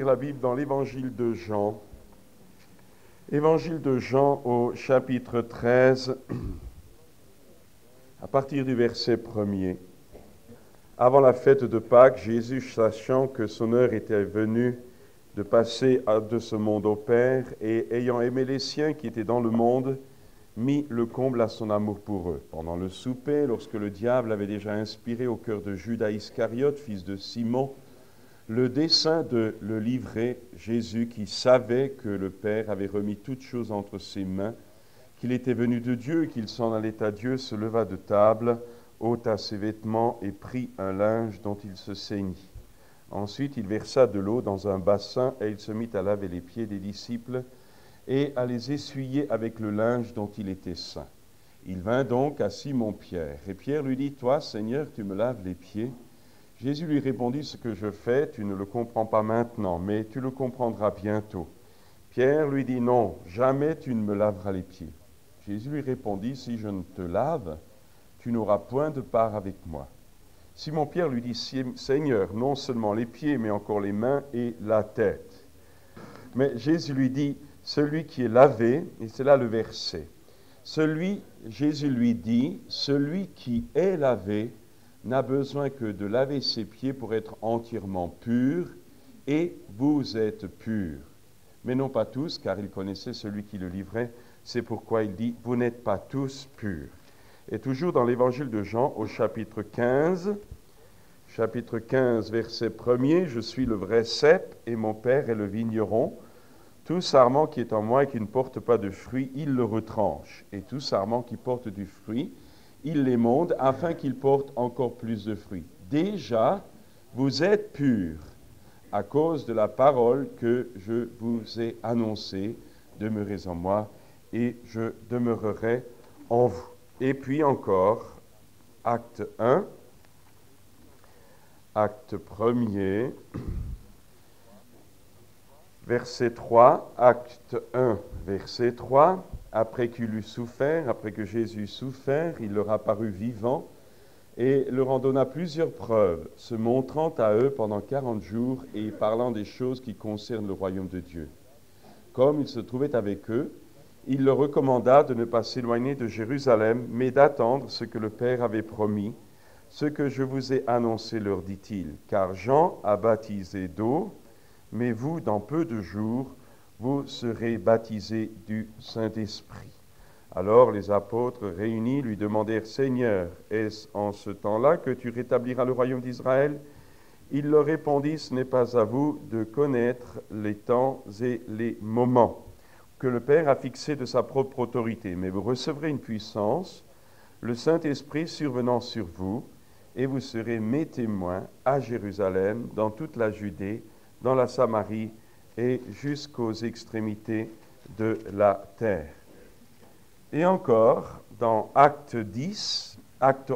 ouvrir la Bible dans l'Évangile de Jean. Évangile de Jean au chapitre 13, à partir du verset 1er. Avant la fête de Pâques, Jésus, sachant que son heure était venue de passer de ce monde au Père, et ayant aimé les siens qui étaient dans le monde, mit le comble à son amour pour eux. Pendant le souper, lorsque le diable avait déjà inspiré au cœur de Judas Iscariote, fils de Simon, le dessein de le livrer, Jésus, qui savait que le Père avait remis toutes choses entre ses mains, qu'il était venu de Dieu et qu'il s'en allait à Dieu, se leva de table, ôta ses vêtements et prit un linge dont il se ceignit. Ensuite, il versa de l'eau dans un bassin et il se mit à laver les pieds des disciples et à les essuyer avec le linge dont il était saint. Il vint donc à Simon-Pierre, et Pierre lui dit, « Toi, Seigneur, tu me laves les pieds ?» Jésus lui répondit, « Ce que je fais, tu ne le comprends pas maintenant, mais tu le comprendras bientôt. » Pierre lui dit, « Non, jamais tu ne me laveras les pieds. » Jésus lui répondit, « Si je ne te lave, tu n'auras point de part avec moi. » Simon-Pierre lui dit, « Seigneur, non seulement les pieds, mais encore les mains et la tête. » Mais Jésus lui dit, « Celui qui est lavé, et c'est là le verset, Jésus lui dit, « Celui qui est lavé n'a besoin que de laver ses pieds pour être entièrement pur, et vous êtes purs. Mais non pas tous, car il connaissait celui qui le livrait. C'est pourquoi il dit, vous n'êtes pas tous purs. » Et toujours dans l'évangile de Jean, au chapitre 15, verset 1er, « Je suis le vrai cep, et mon Père est le vigneron. Tout sarment qui est en moi et qui ne porte pas de fruit, il le retranche. Et tout sarment qui porte du fruit, il l'émonde afin qu'il porte encore plus de fruits. Déjà, vous êtes purs à cause de la parole que je vous ai annoncée. Demeurez en moi et je demeurerai en vous. » Et puis encore, acte 1, acte 1er, verset 3, acte 1, verset 3, après qu'il eut souffert, après que Jésus eut souffert, il leur apparut vivant et leur en donna plusieurs preuves, se montrant à eux pendant 40 jours et parlant des choses qui concernent le royaume de Dieu. Comme il se trouvait avec eux, il leur recommanda de ne pas s'éloigner de Jérusalem, mais d'attendre ce que le Père avait promis, ce que je vous ai annoncé, leur dit-il, car Jean a baptisé d'eau, mais vous, dans peu de jours, vous serez baptisés du Saint-Esprit. Alors les apôtres réunis lui demandèrent, « Seigneur, est-ce en ce temps-là que tu rétabliras le royaume d'Israël ?» Il leur répondit, « Ce n'est pas à vous de connaître les temps et les moments que le Père a fixés de sa propre autorité, mais vous recevrez une puissance, le Saint-Esprit survenant sur vous, et vous serez mes témoins à Jérusalem, dans toute la Judée, dans la Samarie et jusqu'aux extrémités de la terre. » Et encore, dans acte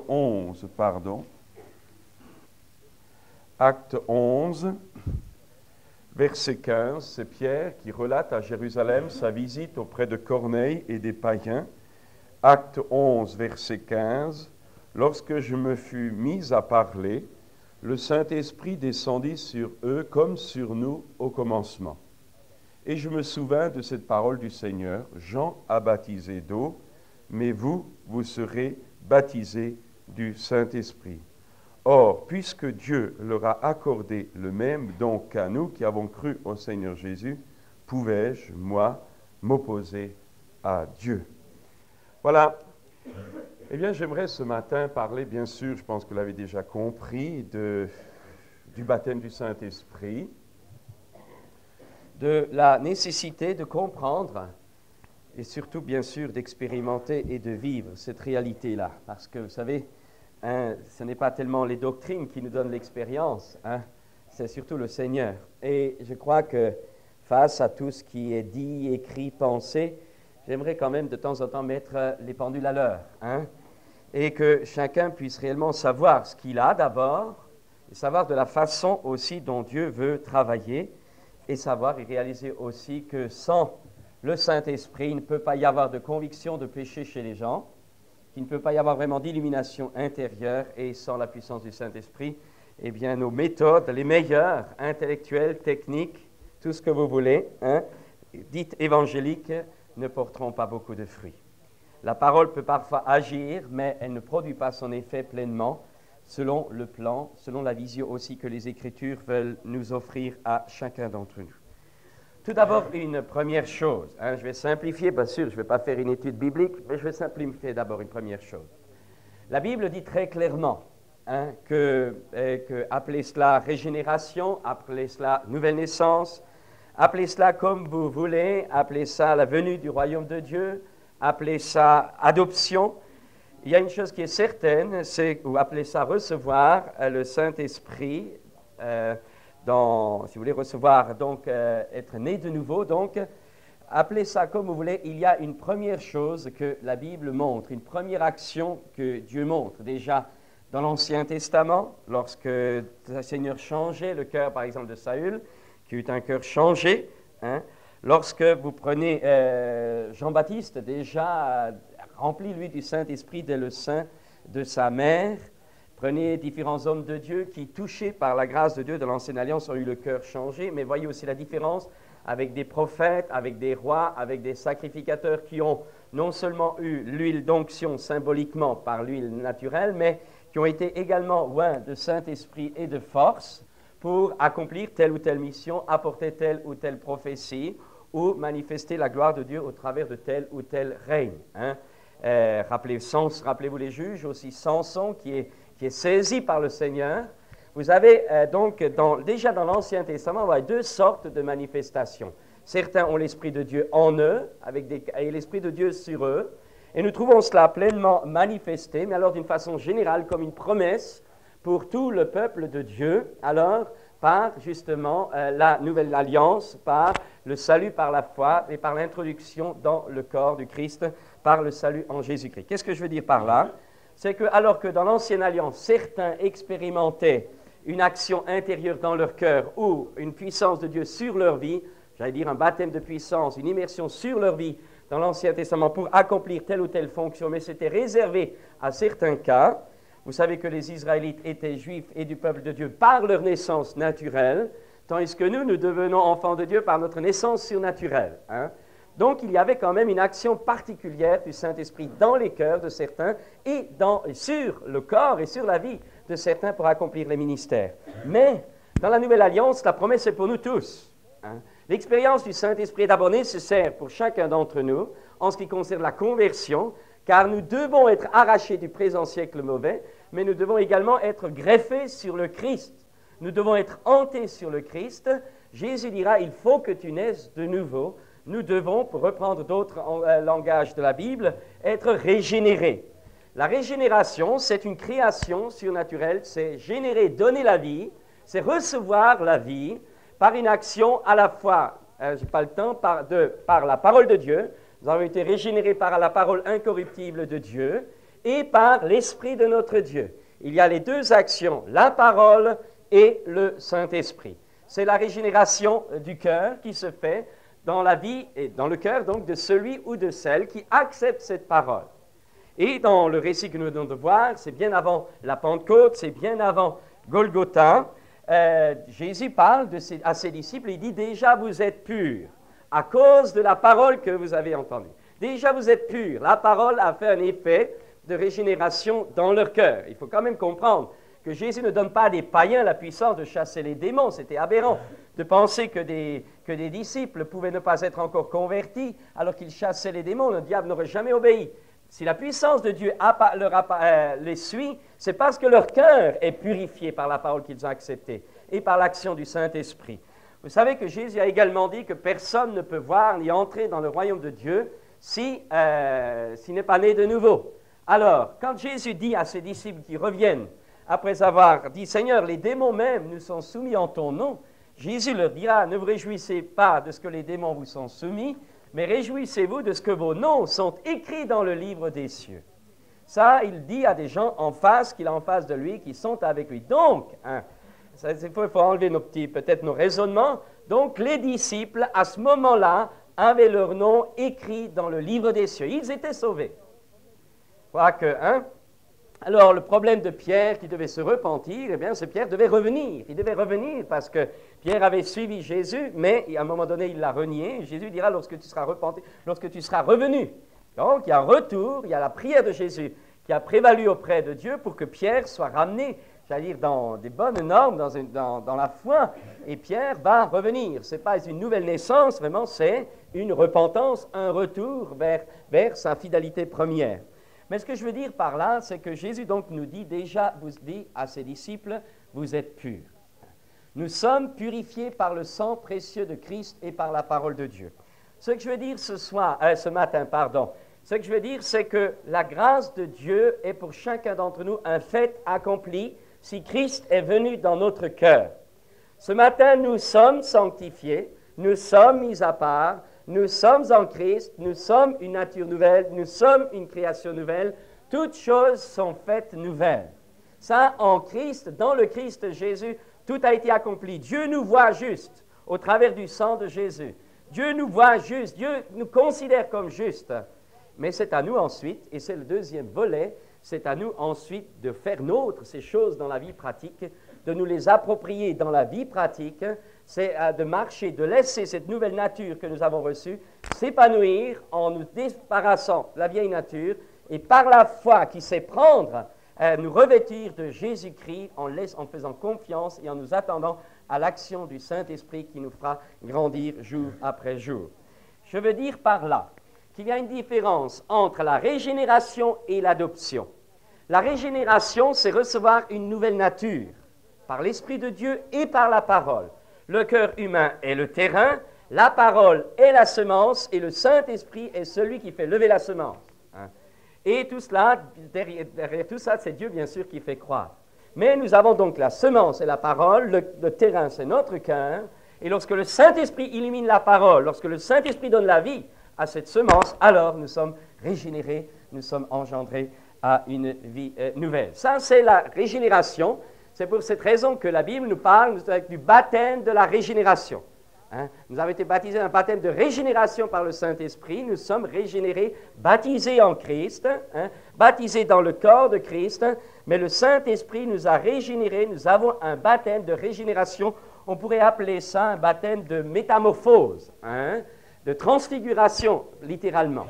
11, verset 15, c'est Pierre qui relate à Jérusalem sa visite auprès de Corneille et des païens. Acte 11, verset 15, « Lorsque je me fus mis à parler, le Saint-Esprit descendit sur eux comme sur nous au commencement. Et je me souvins de cette parole du Seigneur, Jean a baptisé d'eau, mais vous, vous serez baptisés du Saint-Esprit. Or, puisque Dieu leur a accordé le même don qu'à nous qui avons cru au Seigneur Jésus, pouvais-je, moi, m'opposer à Dieu? » Voilà. Eh bien, j'aimerais ce matin parler, bien sûr, je pense que vous l'avez déjà compris, du baptême du Saint-Esprit, de la nécessité de comprendre et surtout, bien sûr, d'expérimenter et de vivre cette réalité-là. Parce que, vous savez, ce n'est pas tellement les doctrines qui nous donnent l'expérience, c'est surtout le Seigneur. Et je crois que face à tout ce qui est dit, écrit, pensé, j'aimerais quand même de temps en temps mettre les pendules à l'heure, et que chacun puisse réellement savoir ce qu'il a d'abord, et savoir de la façon aussi dont Dieu veut travailler, et savoir et réaliser aussi que sans le Saint-Esprit, il ne peut pas y avoir de conviction de péché chez les gens, qu'il ne peut pas y avoir vraiment d'illumination intérieure, et sans la puissance du Saint-Esprit, eh bien nos méthodes, les meilleures, intellectuelles, techniques, tout ce que vous voulez, hein, dites évangéliques, ne porteront pas beaucoup de fruits. La parole peut parfois agir, mais elle ne produit pas son effet pleinement, selon le plan, selon la vision aussi que les Écritures veulent nous offrir à chacun d'entre nous. Tout d'abord, une première chose, hein, je vais simplifier, bien sûr, je ne vais pas faire une étude biblique, mais je vais simplifier d'abord une première chose. La Bible dit très clairement hein, que appelez cela régénération, appelez cela nouvelle naissance, appelez cela comme vous voulez, appelez ça la venue du royaume de Dieu, appelez ça adoption. Il y a une chose qui est certaine, c'est, ou appelez ça recevoir le Saint-Esprit, si vous voulez recevoir, donc être né de nouveau, donc appelez ça comme vous voulez, il y a une première chose que la Bible montre, une première action que Dieu montre. Déjà dans l'Ancien Testament, lorsque le Seigneur changeait le cœur, par exemple, de Saül, qui eut un cœur changé, hein, lorsque vous prenez Jean-Baptiste, déjà rempli, lui, du Saint-Esprit dès le sein de sa mère, prenez différents hommes de Dieu qui, touchés par la grâce de Dieu de l'Ancienne Alliance, ont eu le cœur changé, mais voyez aussi la différence avec des prophètes, avec des rois, avec des sacrificateurs qui ont non seulement eu l'huile d'onction symboliquement par l'huile naturelle, mais qui ont été également oints de Saint-Esprit et de force pour accomplir telle ou telle mission, apporter telle ou telle prophétie ou manifester la gloire de Dieu au travers de tel ou tel règne. Hein. Rappelez-vous les juges, aussi Samson qui est saisi par le Seigneur. Vous avez donc déjà dans l'Ancien Testament, vous avez deux sortes de manifestations. Certains ont l'Esprit de Dieu en eux, et l'Esprit de Dieu sur eux, et nous trouvons cela pleinement manifesté, mais alors d'une façon générale comme une promesse pour tout le peuple de Dieu, alors par justement la nouvelle alliance, par le salut par la foi et par l'introduction dans le corps du Christ, par le salut en Jésus-Christ. Qu'est-ce que je veux dire par là? C'est que alors que dans l'Ancienne Alliance, certains expérimentaient une action intérieure dans leur cœur ou une puissance de Dieu sur leur vie, j'allais dire un baptême de puissance, une immersion sur leur vie dans l'Ancien Testament pour accomplir telle ou telle fonction, mais c'était réservé à certains cas. Vous savez que les Israélites étaient juifs et du peuple de Dieu par leur naissance naturelle, tandis que nous devenons enfants de Dieu par notre naissance surnaturelle. Hein? Donc, il y avait quand même une action particulière du Saint-Esprit dans les cœurs de certains et sur le corps et sur la vie de certains pour accomplir les ministères. Mais, dans la Nouvelle Alliance, la promesse est pour nous tous. Hein. L'expérience du Saint-Esprit est d'abord nécessaire pour chacun d'entre nous en ce qui concerne la conversion, car nous devons être arrachés du présent siècle mauvais, mais nous devons également être greffés sur le Christ. Nous devons être hantés sur le Christ. Jésus dira, il faut que tu naisses de nouveau. Nous devons, pour reprendre d'autres langages de la Bible, être régénérés. La régénération, c'est une création surnaturelle, c'est générer, donner la vie, c'est recevoir la vie par une action à la fois, je n'ai pas le temps, par la parole de Dieu. Nous avons été régénérés par la parole incorruptible de Dieu et par l'Esprit de notre Dieu. Il y a les deux actions, la parole et le Saint-Esprit. C'est la régénération du cœur qui se fait dans la vie et dans le cœur donc de celui ou de celle qui accepte cette parole. Et dans le récit que nous venons de voir, c'est bien avant la Pentecôte, c'est bien avant Golgotha, Jésus parle à ses disciples, il dit déjà vous êtes purs à cause de la parole que vous avez entendue. Déjà vous êtes purs, la parole a fait un effet de régénération dans leur cœur. Il faut quand même comprendre que Jésus ne donne pas à des païens la puissance de chasser les démons. C'était aberrant de penser que des disciples pouvaient ne pas être encore convertis alors qu'ils chassaient les démons. Le diable n'aurait jamais obéi. Si la puissance de Dieu les suit, c'est parce que leur cœur est purifié par la parole qu'ils ont acceptée et par l'action du Saint-Esprit. Vous savez que Jésus a également dit que personne ne peut voir ni entrer dans le royaume de Dieu s'il n'est pas né de nouveau. Alors, quand Jésus dit à ses disciples qui reviennent, après avoir dit « Seigneur, les démons même nous sont soumis en ton nom », Jésus leur dira « Ne vous réjouissez pas de ce que les démons vous sont soumis, mais réjouissez-vous de ce que vos noms sont écrits dans le livre des cieux. » Ça, il dit à des gens en face, qu'il a en face de lui, qui sont avec lui. Donc, il faut enlever peut-être nos raisonnements. Donc, les disciples, à ce moment-là, avaient leur nom écrit dans le livre des cieux. Ils étaient sauvés. Je crois que, Alors, le problème de Pierre qui devait se repentir, eh bien, c'est Pierre devait revenir. Il devait revenir parce que Pierre avait suivi Jésus, mais à un moment donné, il l'a renié. Jésus dira, lorsque tu seras repenti, lorsque tu seras revenu. Donc, il y a un retour, il y a la prière de Jésus qui a prévalu auprès de Dieu pour que Pierre soit ramené, j'allais dire, dans des bonnes normes, dans la foi. Et Pierre va revenir. Ce n'est pas une nouvelle naissance, vraiment, c'est une repentance, un retour vers sa fidélité première. Mais ce que je veux dire par là, c'est que Jésus donc nous dit déjà, vous dit à ses disciples, vous êtes purs. Nous sommes purifiés par le sang précieux de Christ et par la parole de Dieu. Ce que je veux dire ce matin, ce que je veux dire, c'est que la grâce de Dieu est pour chacun d'entre nous un fait accompli si Christ est venu dans notre cœur. Ce matin, nous sommes sanctifiés, nous sommes mis à part, nous sommes en Christ, nous sommes une nature nouvelle, nous sommes une création nouvelle. Toutes choses sont faites nouvelles. Ça, en Christ, dans le Christ Jésus, tout a été accompli. Dieu nous voit juste au travers du sang de Jésus. Dieu nous voit juste, Dieu nous considère comme justes. Mais c'est à nous ensuite, et c'est le deuxième volet, c'est à nous ensuite de faire nôtre ces choses dans la vie pratique, de nous les approprier dans la vie pratique, c'est de marcher, de laisser cette nouvelle nature que nous avons reçue s'épanouir en nous débarrassant de la vieille nature et par la foi qui sait prendre, nous revêtir de Jésus-Christ en faisant confiance et en nous attendant à l'action du Saint-Esprit qui nous fera grandir jour après jour. Je veux dire par là qu'il y a une différence entre la régénération et l'adoption. La régénération, c'est recevoir une nouvelle nature par l'Esprit de Dieu et par la parole. Le cœur humain est le terrain, la parole est la semence et le Saint-Esprit est celui qui fait lever la semence. Et tout cela, derrière tout ça, c'est Dieu bien sûr qui fait croître. Mais nous avons donc la semence et la parole, le terrain c'est notre cœur, et lorsque le Saint-Esprit illumine la parole, lorsque le Saint-Esprit donne la vie à cette semence, alors nous sommes régénérés, nous sommes engendrés à une vie nouvelle. Ça c'est la régénération. C'est pour cette raison que la Bible nous parle du baptême de la régénération. Nous avons été baptisés d'un baptême de régénération par le Saint-Esprit. Nous sommes régénérés, baptisés en Christ, baptisés dans le corps de Christ. Mais le Saint-Esprit nous a régénérés. Nous avons un baptême de régénération. On pourrait appeler ça un baptême de métamorphose, de transfiguration, littéralement.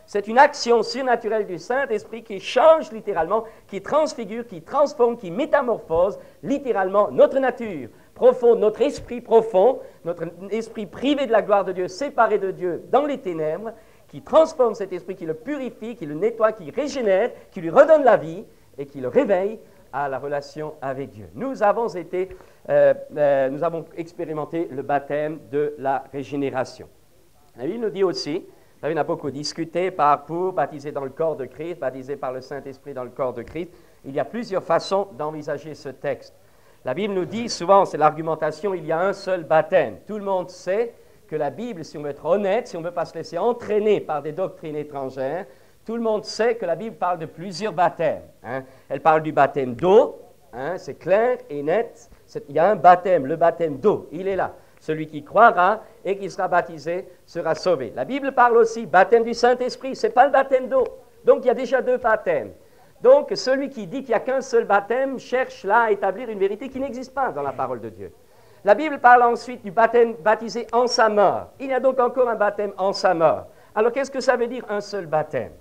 C'est une action surnaturelle du Saint-Esprit qui change littéralement, qui transfigure, qui transforme, qui métamorphose littéralement notre nature profonde, notre esprit profond, notre esprit privé de la gloire de Dieu, séparé de Dieu dans les ténèbres, qui transforme cet esprit, qui le purifie, qui le nettoie, qui régénère, qui lui redonne la vie et qui le réveille à la relation avec Dieu. Nous avons expérimenté le baptême de la régénération. La Bible nous dit aussi, on a beaucoup discuté pour baptiser dans le corps de Christ, baptiser par le Saint-Esprit dans le corps de Christ. Il y a plusieurs façons d'envisager ce texte. La Bible nous dit souvent, c'est l'argumentation, il y a un seul baptême. Tout le monde sait que la Bible, si on veut être honnête, si on ne veut pas se laisser entraîner par des doctrines étrangères, tout le monde sait que la Bible parle de plusieurs baptêmes. Elle parle du baptême d'eau, c'est clair et net. Il y a un baptême, le baptême d'eau, il est là. Celui qui croira et qui sera baptisé sera sauvé. La Bible parle aussi baptême du Saint-Esprit, ce n'est pas le baptême d'eau. Donc il y a déjà deux baptêmes. Donc celui qui dit qu'il n'y a qu'un seul baptême cherche là à établir une vérité qui n'existe pas dans la parole de Dieu. La Bible parle ensuite du baptême baptisé en sa mort. Il y a donc encore un baptême en sa mort. Alors qu'est-ce que ça veut dire un seul baptême?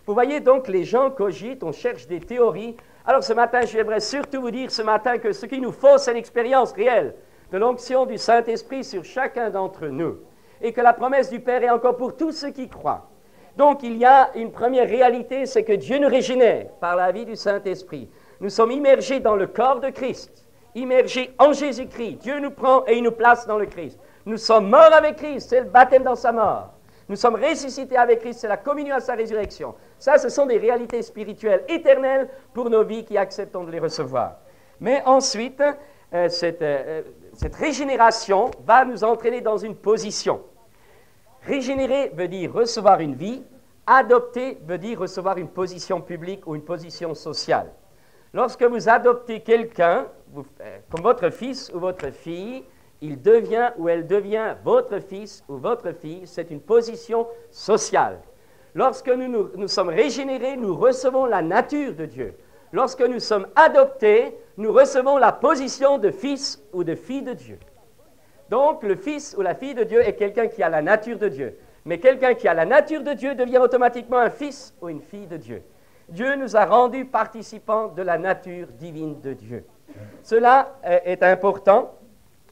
Vous voyez donc les gens cogitent, on cherche des théories. Alors ce matin, j'aimerais surtout vous dire ce matin que ce qu'il nous faut, c'est l'expérience réelle de l'onction du Saint-Esprit sur chacun d'entre nous. Et que la promesse du Père est encore pour tous ceux qui croient. Donc il y a une première réalité, c'est que Dieu nous régénère par la vie du Saint-Esprit. Nous sommes immergés dans le corps de Christ, immergés en Jésus-Christ. Dieu nous prend et il nous place dans le Christ. Nous sommes morts avec Christ, c'est le baptême dans sa mort. Nous sommes ressuscités avec Christ, c'est la communion à sa résurrection. Ça, ce sont des réalités spirituelles éternelles pour nos vies qui acceptons de les recevoir. Mais ensuite, cette régénération va nous entraîner dans une position. Régénérer veut dire recevoir une vie, adopter veut dire recevoir une position publique ou une position sociale. Lorsque vous adoptez quelqu'un, comme votre fils ou votre fille, il devient ou elle devient votre fils ou votre fille, c'est une position sociale. Lorsque nous sommes régénérés, nous recevons la nature de Dieu. Lorsque nous sommes adoptés, nous recevons la position de fils ou de fille de Dieu. Donc, le fils ou la fille de Dieu est quelqu'un qui a la nature de Dieu. Mais quelqu'un qui a la nature de Dieu devient automatiquement un fils ou une fille de Dieu. Dieu nous a rendus participants de la nature divine de Dieu. Cela est important.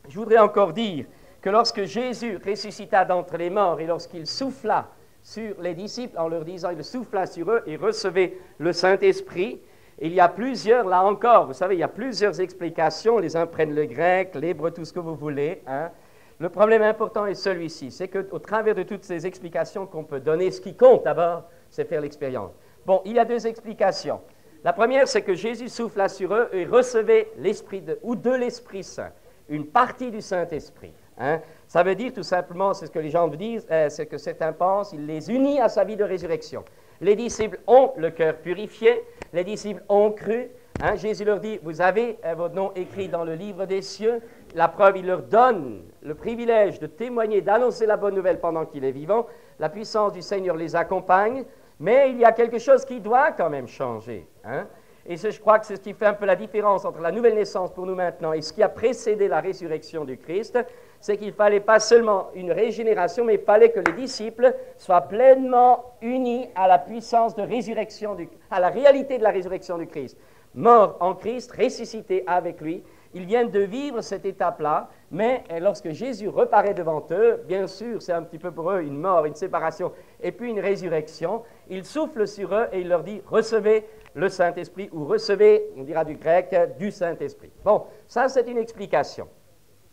Je voudrais encore dire que lorsque Jésus ressuscita d'entre les morts et lorsqu'il souffla sur les disciples en leur disant, il souffla sur eux et recevait le Saint-Esprit, il y a plusieurs, là encore, vous savez, il y a plusieurs explications, les uns prennent le grec, l'hébreu, tout ce que vous voulez. Hein. Le problème important est celui-ci, c'est qu'au travers de toutes ces explications qu'on peut donner, ce qui compte d'abord, c'est faire l'expérience. Bon, il y a deux explications. La première, c'est que Jésus souffla sur eux et recevait l'Esprit de l'Esprit Saint, une partie du Saint-Esprit. Hein. Ça veut dire tout simplement, c'est ce que les gens disent, c'est que certains pensent, il les unit à sa vie de résurrection. Les disciples ont le cœur purifié, les disciples ont cru. Hein. Jésus leur dit, vous avez votre nom écrit dans le livre des cieux. La preuve, il leur donne le privilège de témoigner, d'annoncer la bonne nouvelle pendant qu'il est vivant. La puissance du Seigneur les accompagne, mais il y a quelque chose qui doit quand même changer. Hein. Et je crois que c'est ce qui fait un peu la différence entre la nouvelle naissance pour nous maintenant et ce qui a précédé la résurrection du Christ, c'est qu'il ne fallait pas seulement une régénération, mais il fallait que les disciples soient pleinement unis à la puissance de résurrection, à la réalité de la résurrection du Christ. Morts en Christ, ressuscités avec lui, ils viennent de vivre cette étape-là, mais lorsque Jésus reparaît devant eux, bien sûr, c'est un petit peu pour eux une mort, une séparation, et puis une résurrection, il souffle sur eux et il leur dit « Recevez le Saint-Esprit » ou « Recevez », on dira du grec, du Saint-Esprit. Bon, ça c'est une explication.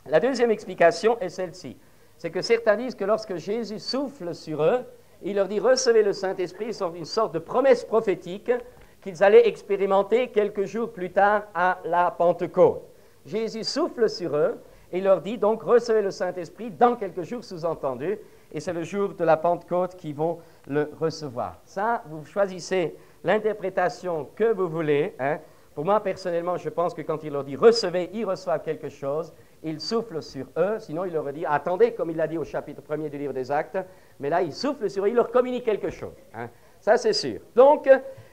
La deuxième explication est celle-ci. C'est que certains disent que lorsque Jésus souffle sur eux, il leur dit « Recevez le Saint-Esprit », une sorte de promesse prophétique qu'ils allaient expérimenter quelques jours plus tard à la Pentecôte. Jésus souffle sur eux et leur dit donc « Recevez le Saint-Esprit » dans quelques jours sous-entendus, et c'est le jour de la Pentecôte qu'ils vont le recevoir. Ça, vous choisissez l'interprétation que vous voulez. Hein. Pour moi, personnellement, je pense que quand il leur dit « Recevez », ils reçoivent quelque chose. Il souffle sur eux, sinon il leur dit « Attendez », comme il l'a dit au chapitre 1er du livre des Actes, mais là, il souffle sur eux, il leur communique quelque chose. Hein. Ça, c'est sûr. Donc,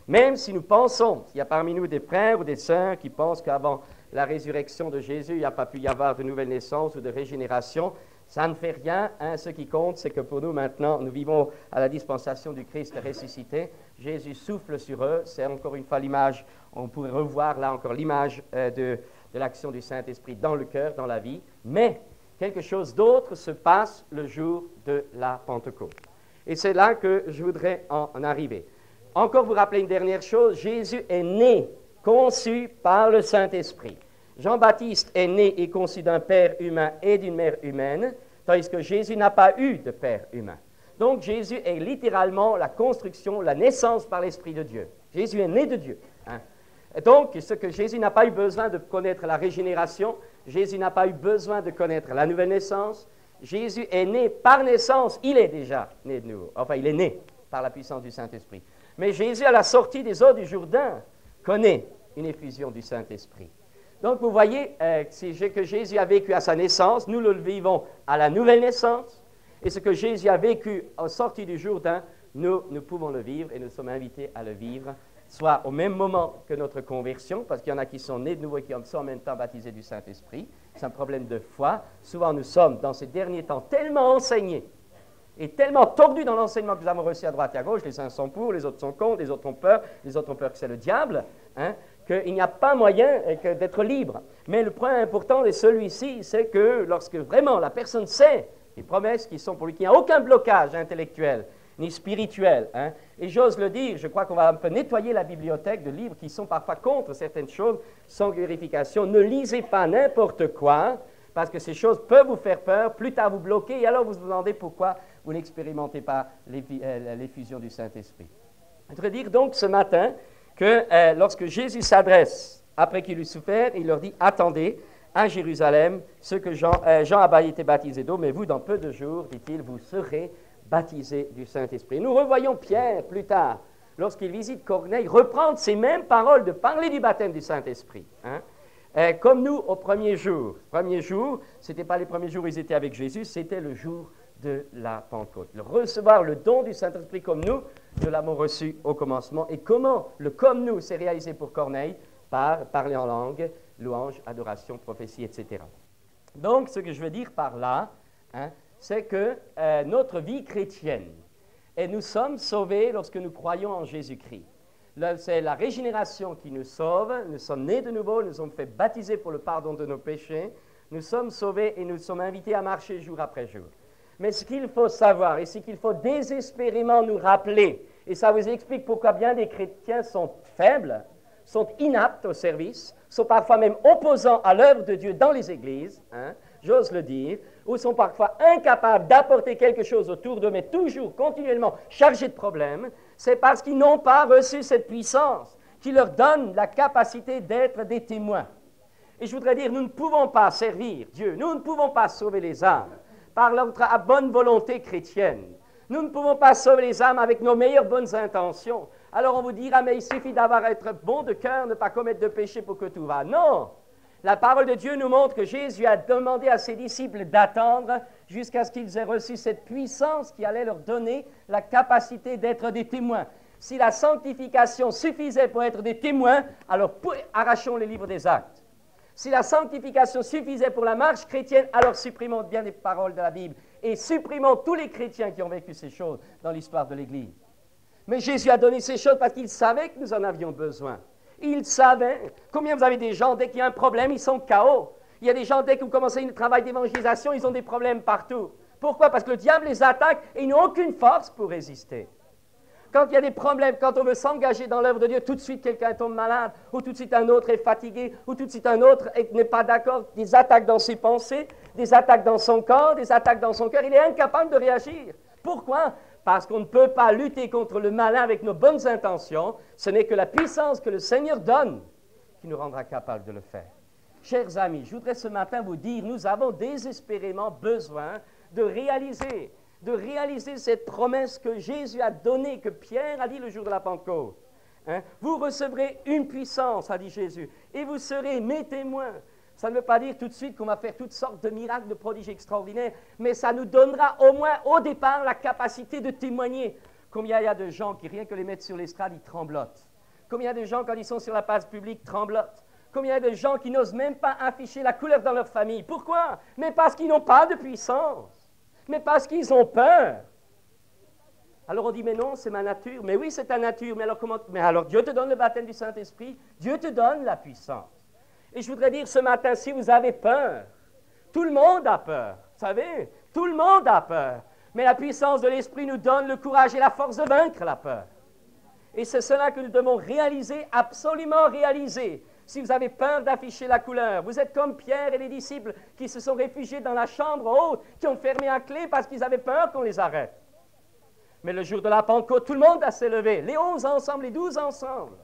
même si nous pensons, il y a parmi nous des frères ou des sœurs qui pensent qu'avant la résurrection de Jésus, il n'y a pas pu y avoir de nouvelle naissance ou de régénération, ça ne fait rien. Hein. Ce qui compte, c'est que pour nous maintenant, nous vivons à la dispensation du Christ ressuscité. Jésus souffle sur eux, c'est encore une fois l'image, on pourrait revoir là encore l'image de l'action du Saint-Esprit dans le cœur, dans la vie, mais quelque chose d'autre se passe le jour de la Pentecôte. Et c'est là que je voudrais en arriver. Encore vous rappeler une dernière chose, Jésus est né, conçu par le Saint-Esprit. Jean-Baptiste est né et conçu d'un père humain et d'une mère humaine, tandis que Jésus n'a pas eu de père humain. Donc Jésus est littéralement la construction, la naissance par l'Esprit de Dieu. Jésus est né de Dieu. Hein. Donc, ce que Jésus n'a pas eu besoin de connaître la régénération, Jésus n'a pas eu besoin de connaître la nouvelle naissance, Jésus est né par naissance, il est déjà né de nouveau. Enfin, il est né par la puissance du Saint-Esprit. Mais Jésus, à la sortie des eaux du Jourdain, connaît une effusion du Saint-Esprit. Donc, vous voyez que Jésus a vécu à sa naissance, nous le vivons à la nouvelle naissance, et ce que Jésus a vécu en sortie du Jourdain, nous pouvons le vivre et nous sommes invités à le vivre, soit au même moment que notre conversion, parce qu'il y en a qui sont nés de nouveau et qui sont en même temps baptisés du Saint-Esprit. C'est un problème de foi. Souvent, nous sommes, dans ces derniers temps, tellement enseignés et tellement tordus dans l'enseignement que nous avons reçu à droite et à gauche, les uns sont pour, les autres sont contre, les autres ont peur que c'est le diable, hein, qu'il n'y a pas moyen d'être libre. Mais le point important est celui-ci, c'est que lorsque vraiment la personne sait les promesses qui sont pour lui, qu'il n'y a aucun blocage intellectuel ni spirituel, hein, et j'ose le dire, je crois qu'on va un peu nettoyer la bibliothèque de livres qui sont parfois contre certaines choses, sans glorification. Ne lisez pas n'importe quoi, parce que ces choses peuvent vous faire peur, plus tard vous bloquer, et alors vous vous demandez pourquoi vous n'expérimentez pas l'effusion du Saint-Esprit. Je voudrais dire donc ce matin que lorsque Jésus s'adresse, après qu'il eut souffert, il leur dit « Attendez à Jérusalem, ce que Jean a été baptisé d'eau, mais vous, dans peu de jours, dit-il, vous serez baptisés du Saint-Esprit. » Nous revoyons Pierre plus tard, lorsqu'il visite Corneille, reprendre ces mêmes paroles de parler du baptême du Saint-Esprit. Hein? Comme nous, au premier jour, ce n'était pas les premiers jours où ils étaient avec Jésus, c'était le jour de la Pentecôte. Recevoir le don du Saint-Esprit comme nous, de l'amour reçu au commencement. Et comment le comme nous s'est réalisé pour Corneille? Par parler en langue, louange, adoration, prophétie, etc. Donc, ce que je veux dire par là, c'est que notre vie chrétienne, et nous sommes sauvés lorsque nous croyons en Jésus-Christ. C'est la régénération qui nous sauve, nous sommes nés de nouveau, nous sommes fait baptiser pour le pardon de nos péchés, nous sommes sauvés et nous sommes invités à marcher jour après jour. Mais ce qu'il faut savoir, et ce qu'il faut désespérément nous rappeler, et ça vous explique pourquoi bien des chrétiens sont faibles, sont inaptes au service, sont parfois même opposants à l'œuvre de Dieu dans les églises, j'ose le dire, ou sont parfois incapables d'apporter quelque chose autour d'eux, mais toujours, continuellement chargés de problèmes, c'est parce qu'ils n'ont pas reçu cette puissance qui leur donne la capacité d'être des témoins. Et je voudrais dire, nous ne pouvons pas servir Dieu, nous ne pouvons pas sauver les âmes par notre bonne volonté chrétienne. Nous ne pouvons pas sauver les âmes avec nos meilleures bonnes intentions. Alors on vous dira, mais il suffit d'avoir être bon de cœur, ne pas commettre de péché pour que tout va. Non! La parole de Dieu nous montre que Jésus a demandé à ses disciples d'attendre jusqu'à ce qu'ils aient reçu cette puissance qui allait leur donner la capacité d'être des témoins. Si la sanctification suffisait pour être des témoins, alors arrachons les livres des actes. Si la sanctification suffisait pour la marche chrétienne, alors supprimons bien les paroles de la Bible et supprimons tous les chrétiens qui ont vécu ces choses dans l'histoire de l'Église. Mais Jésus a donné ces choses parce qu'il savait que nous en avions besoin. Il savait. Combien vous avez des gens, dès qu'il y a un problème, ils sont KO. Il y a des gens, dès que vous commencez un travail d'évangélisation, ils ont des problèmes partout. Pourquoi? Parce que le diable les attaque et ils n'ont aucune force pour résister. Quand il y a des problèmes, quand on veut s'engager dans l'œuvre de Dieu, tout de suite quelqu'un tombe malade, ou tout de suite un autre est fatigué, ou tout de suite un autre n'est pas d'accord, des attaques dans ses pensées, des attaques dans son corps, des attaques dans son cœur, il est incapable de réagir. Pourquoi? Parce qu'on ne peut pas lutter contre le malin avec nos bonnes intentions, ce n'est que la puissance que le Seigneur donne qui nous rendra capable de le faire. Chers amis, je voudrais ce matin vous dire, nous avons désespérément besoin de réaliser cette promesse que Jésus a donnée, que Pierre a dit le jour de la Pentecôte. Vous recevrez une puissance, a dit Jésus, et vous serez mes témoins. Ça ne veut pas dire tout de suite qu'on va faire toutes sortes de miracles, de prodiges extraordinaires, mais ça nous donnera au moins au départ la capacité de témoigner. Combien il y a de gens qui, rien que les mettre sur l'estrade, ils tremblotent. Combien il y a de gens, quand ils sont sur la place publique, tremblotent. Combien il y a de gens qui n'osent même pas afficher la couleur dans leur famille. Pourquoi? Mais parce qu'ils n'ont pas de puissance. Mais parce qu'ils ont peur. Alors on dit, mais non, c'est ma nature. Mais oui, c'est ta nature. Mais alors, mais alors Dieu te donne le baptême du Saint-Esprit. Dieu te donne la puissance. Et je voudrais dire ce matin, si vous avez peur, tout le monde a peur, vous savez, tout le monde a peur. Mais la puissance de l'Esprit nous donne le courage et la force de vaincre la peur. Et c'est cela que nous devons réaliser, absolument réaliser. Si vous avez peur d'afficher la couleur, vous êtes comme Pierre et les disciples qui se sont réfugiés dans la chambre haute, qui ont fermé à clé parce qu'ils avaient peur qu'on les arrête. Mais le jour de la Pentecôte, tout le monde a s'élevé, les 11 ensemble, les 12 ensemble.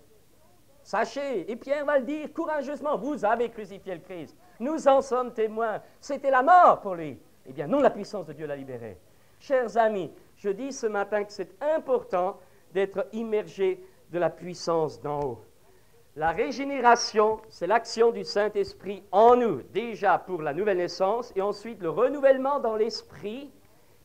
Sachez, et Pierre va le dire courageusement, vous avez crucifié le Christ. Nous en sommes témoins. C'était la mort pour lui. Eh bien, non, la puissance de Dieu l'a libéré. Chers amis, je dis ce matin que c'est important d'être immergé de la puissance d'en haut. La régénération, c'est l'action du Saint-Esprit en nous, déjà pour la nouvelle naissance, et ensuite le renouvellement dans l'esprit.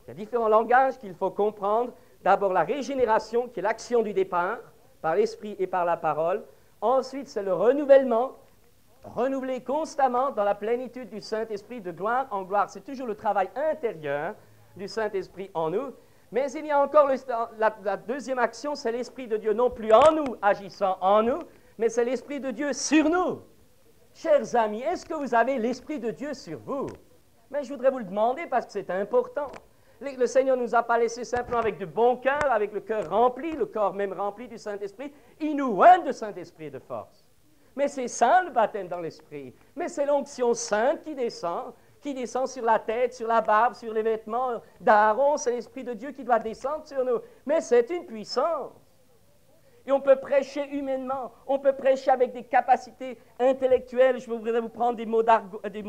Il y a différents langages qu'il faut comprendre. D'abord la régénération, qui est l'action du départ, par l'esprit et par la parole. Ensuite, c'est le renouvellement, renouvelé constamment dans la plénitude du Saint-Esprit de gloire en gloire. C'est toujours le travail intérieur du Saint-Esprit en nous. Mais il y a encore la deuxième action, c'est l'Esprit de Dieu, non plus en nous, agissant en nous, mais c'est l'Esprit de Dieu sur nous. Chers amis, est-ce que vous avez l'Esprit de Dieu sur vous? Mais je voudrais vous le demander parce que c'est important. Le Seigneur ne nous a pas laissé simplement avec de bon cœur, avec le cœur rempli, le corps même rempli du Saint-Esprit. Il nous oint de Saint-Esprit de force. Mais c'est ça le baptême dans l'Esprit. Mais c'est l'onction sainte qui descend sur la tête, sur la barbe, sur les vêtements d'Aaron. C'est l'Esprit de Dieu qui doit descendre sur nous. Mais c'est une puissance. Et on peut prêcher humainement, on peut prêcher avec des capacités intellectuelles. Je voudrais vous prendre des mots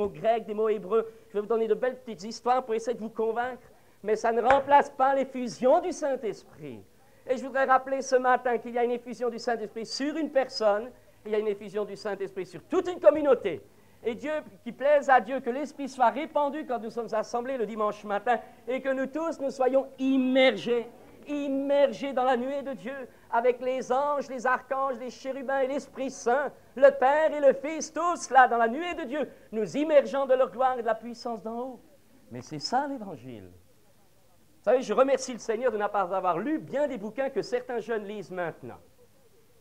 grecs, des mots hébreux. Je vais vous donner de belles petites histoires pour essayer de vous convaincre. Mais ça ne remplace pas l'effusion du Saint-Esprit. Et je voudrais rappeler ce matin qu'il y a une effusion du Saint-Esprit sur une personne, il y a une effusion du Saint-Esprit sur toute une communauté. Et Dieu, qu'il plaise à Dieu que l'Esprit soit répandu quand nous sommes assemblés le dimanche matin et que nous tous, nous soyons immergés immergés dans la nuée de Dieu, avec les anges, les archanges, les chérubins et l'Esprit Saint, le Père et le Fils, tous là dans la nuée de Dieu, nous immergeant de leur gloire et de la puissance d'en haut. Mais c'est ça l'Évangile. Vous savez, je remercie le Seigneur de ne pas avoir lu bien des bouquins que certains jeunes lisent maintenant.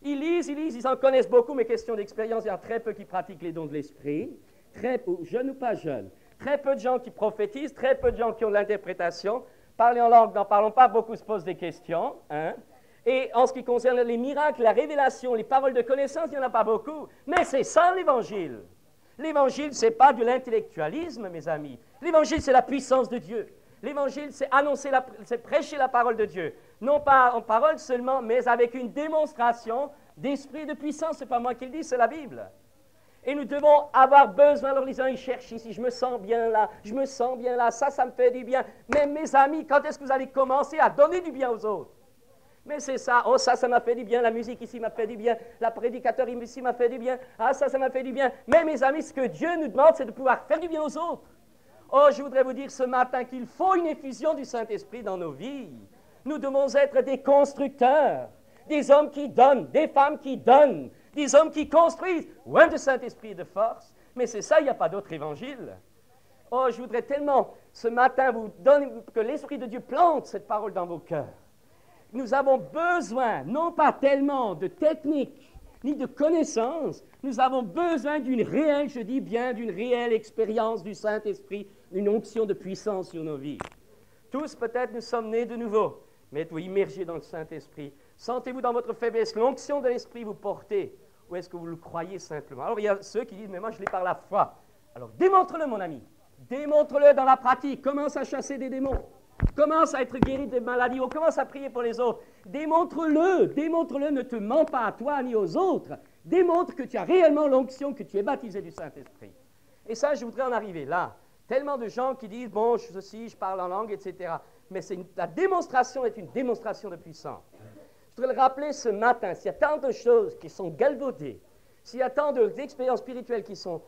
Ils lisent, ils en connaissent beaucoup, mais question d'expérience, il y a très peu qui pratiquent les dons de l'Esprit, très peu, jeunes ou pas jeunes, très peu de gens qui prophétisent, très peu de gens qui ont de l'interprétation. Parler en langue, n'en parlons pas, beaucoup se posent des questions. Hein? Et en ce qui concerne les miracles, la révélation, les paroles de connaissance, il n'y en a pas beaucoup. Mais c'est ça l'Évangile. L'Évangile, ce n'est pas de l'intellectualisme, mes amis. L'Évangile, c'est la puissance de Dieu. L'Évangile, c'est annoncer, c'est prêcher la parole de Dieu. Non pas en parole seulement, mais avec une démonstration d'esprit et de puissance. Ce n'est pas moi qui le dis, c'est la Bible. Et nous devons avoir besoin, alors les uns ils cherchent ici, je me sens bien là, ça me fait du bien. Mais mes amis, quand est-ce que vous allez commencer à donner du bien aux autres? Mais c'est ça, oh ça m'a fait du bien, la musique ici m'a fait du bien, la prédicateur ici m'a fait du bien, ah ça m'a fait du bien. Mais mes amis, ce que Dieu nous demande, c'est de pouvoir faire du bien aux autres. Oh, je voudrais vous dire ce matin qu'il faut une effusion du Saint-Esprit dans nos vies. Nous devons être des constructeurs, des hommes qui donnent, des femmes qui donnent, des hommes qui construisent, loin de Saint-Esprit et de force. Mais c'est ça, il n'y a pas d'autre évangile. Oh, je voudrais tellement, ce matin, vous donner, que l'Esprit de Dieu plante cette parole dans vos cœurs. Nous avons besoin, non pas tellement de technique, ni de connaissances, nous avons besoin d'une réelle, je dis bien, d'une réelle expérience du Saint-Esprit, une onction de puissance sur nos vies. Tous, peut-être, nous sommes nés de nouveau, mais êtes-vous immergés dans le Saint-Esprit? Sentez-vous dans votre faiblesse l'onction de l'Esprit vous porter? Ou est-ce que vous le croyez simplement? Alors, il y a ceux qui disent, mais moi, je l'ai par la foi. Alors, démontre-le, mon ami. Démontre-le dans la pratique. Commence à chasser des démons. Commence à être guéri des maladies. On commence à prier pour les autres. Démontre-le. Démontre-le. Ne te mens pas à toi ni aux autres. Démontre que tu as réellement l'onction, que tu es baptisé du Saint-Esprit. Et ça, je voudrais en arriver là. Tellement de gens qui disent, bon, je parle en langue, etc. Mais la démonstration est une démonstration de puissance. Je voudrais le rappeler ce matin, s'il y a tant de choses qui sont galvaudées, s'il y a tant d'expériences spirituelles qui sont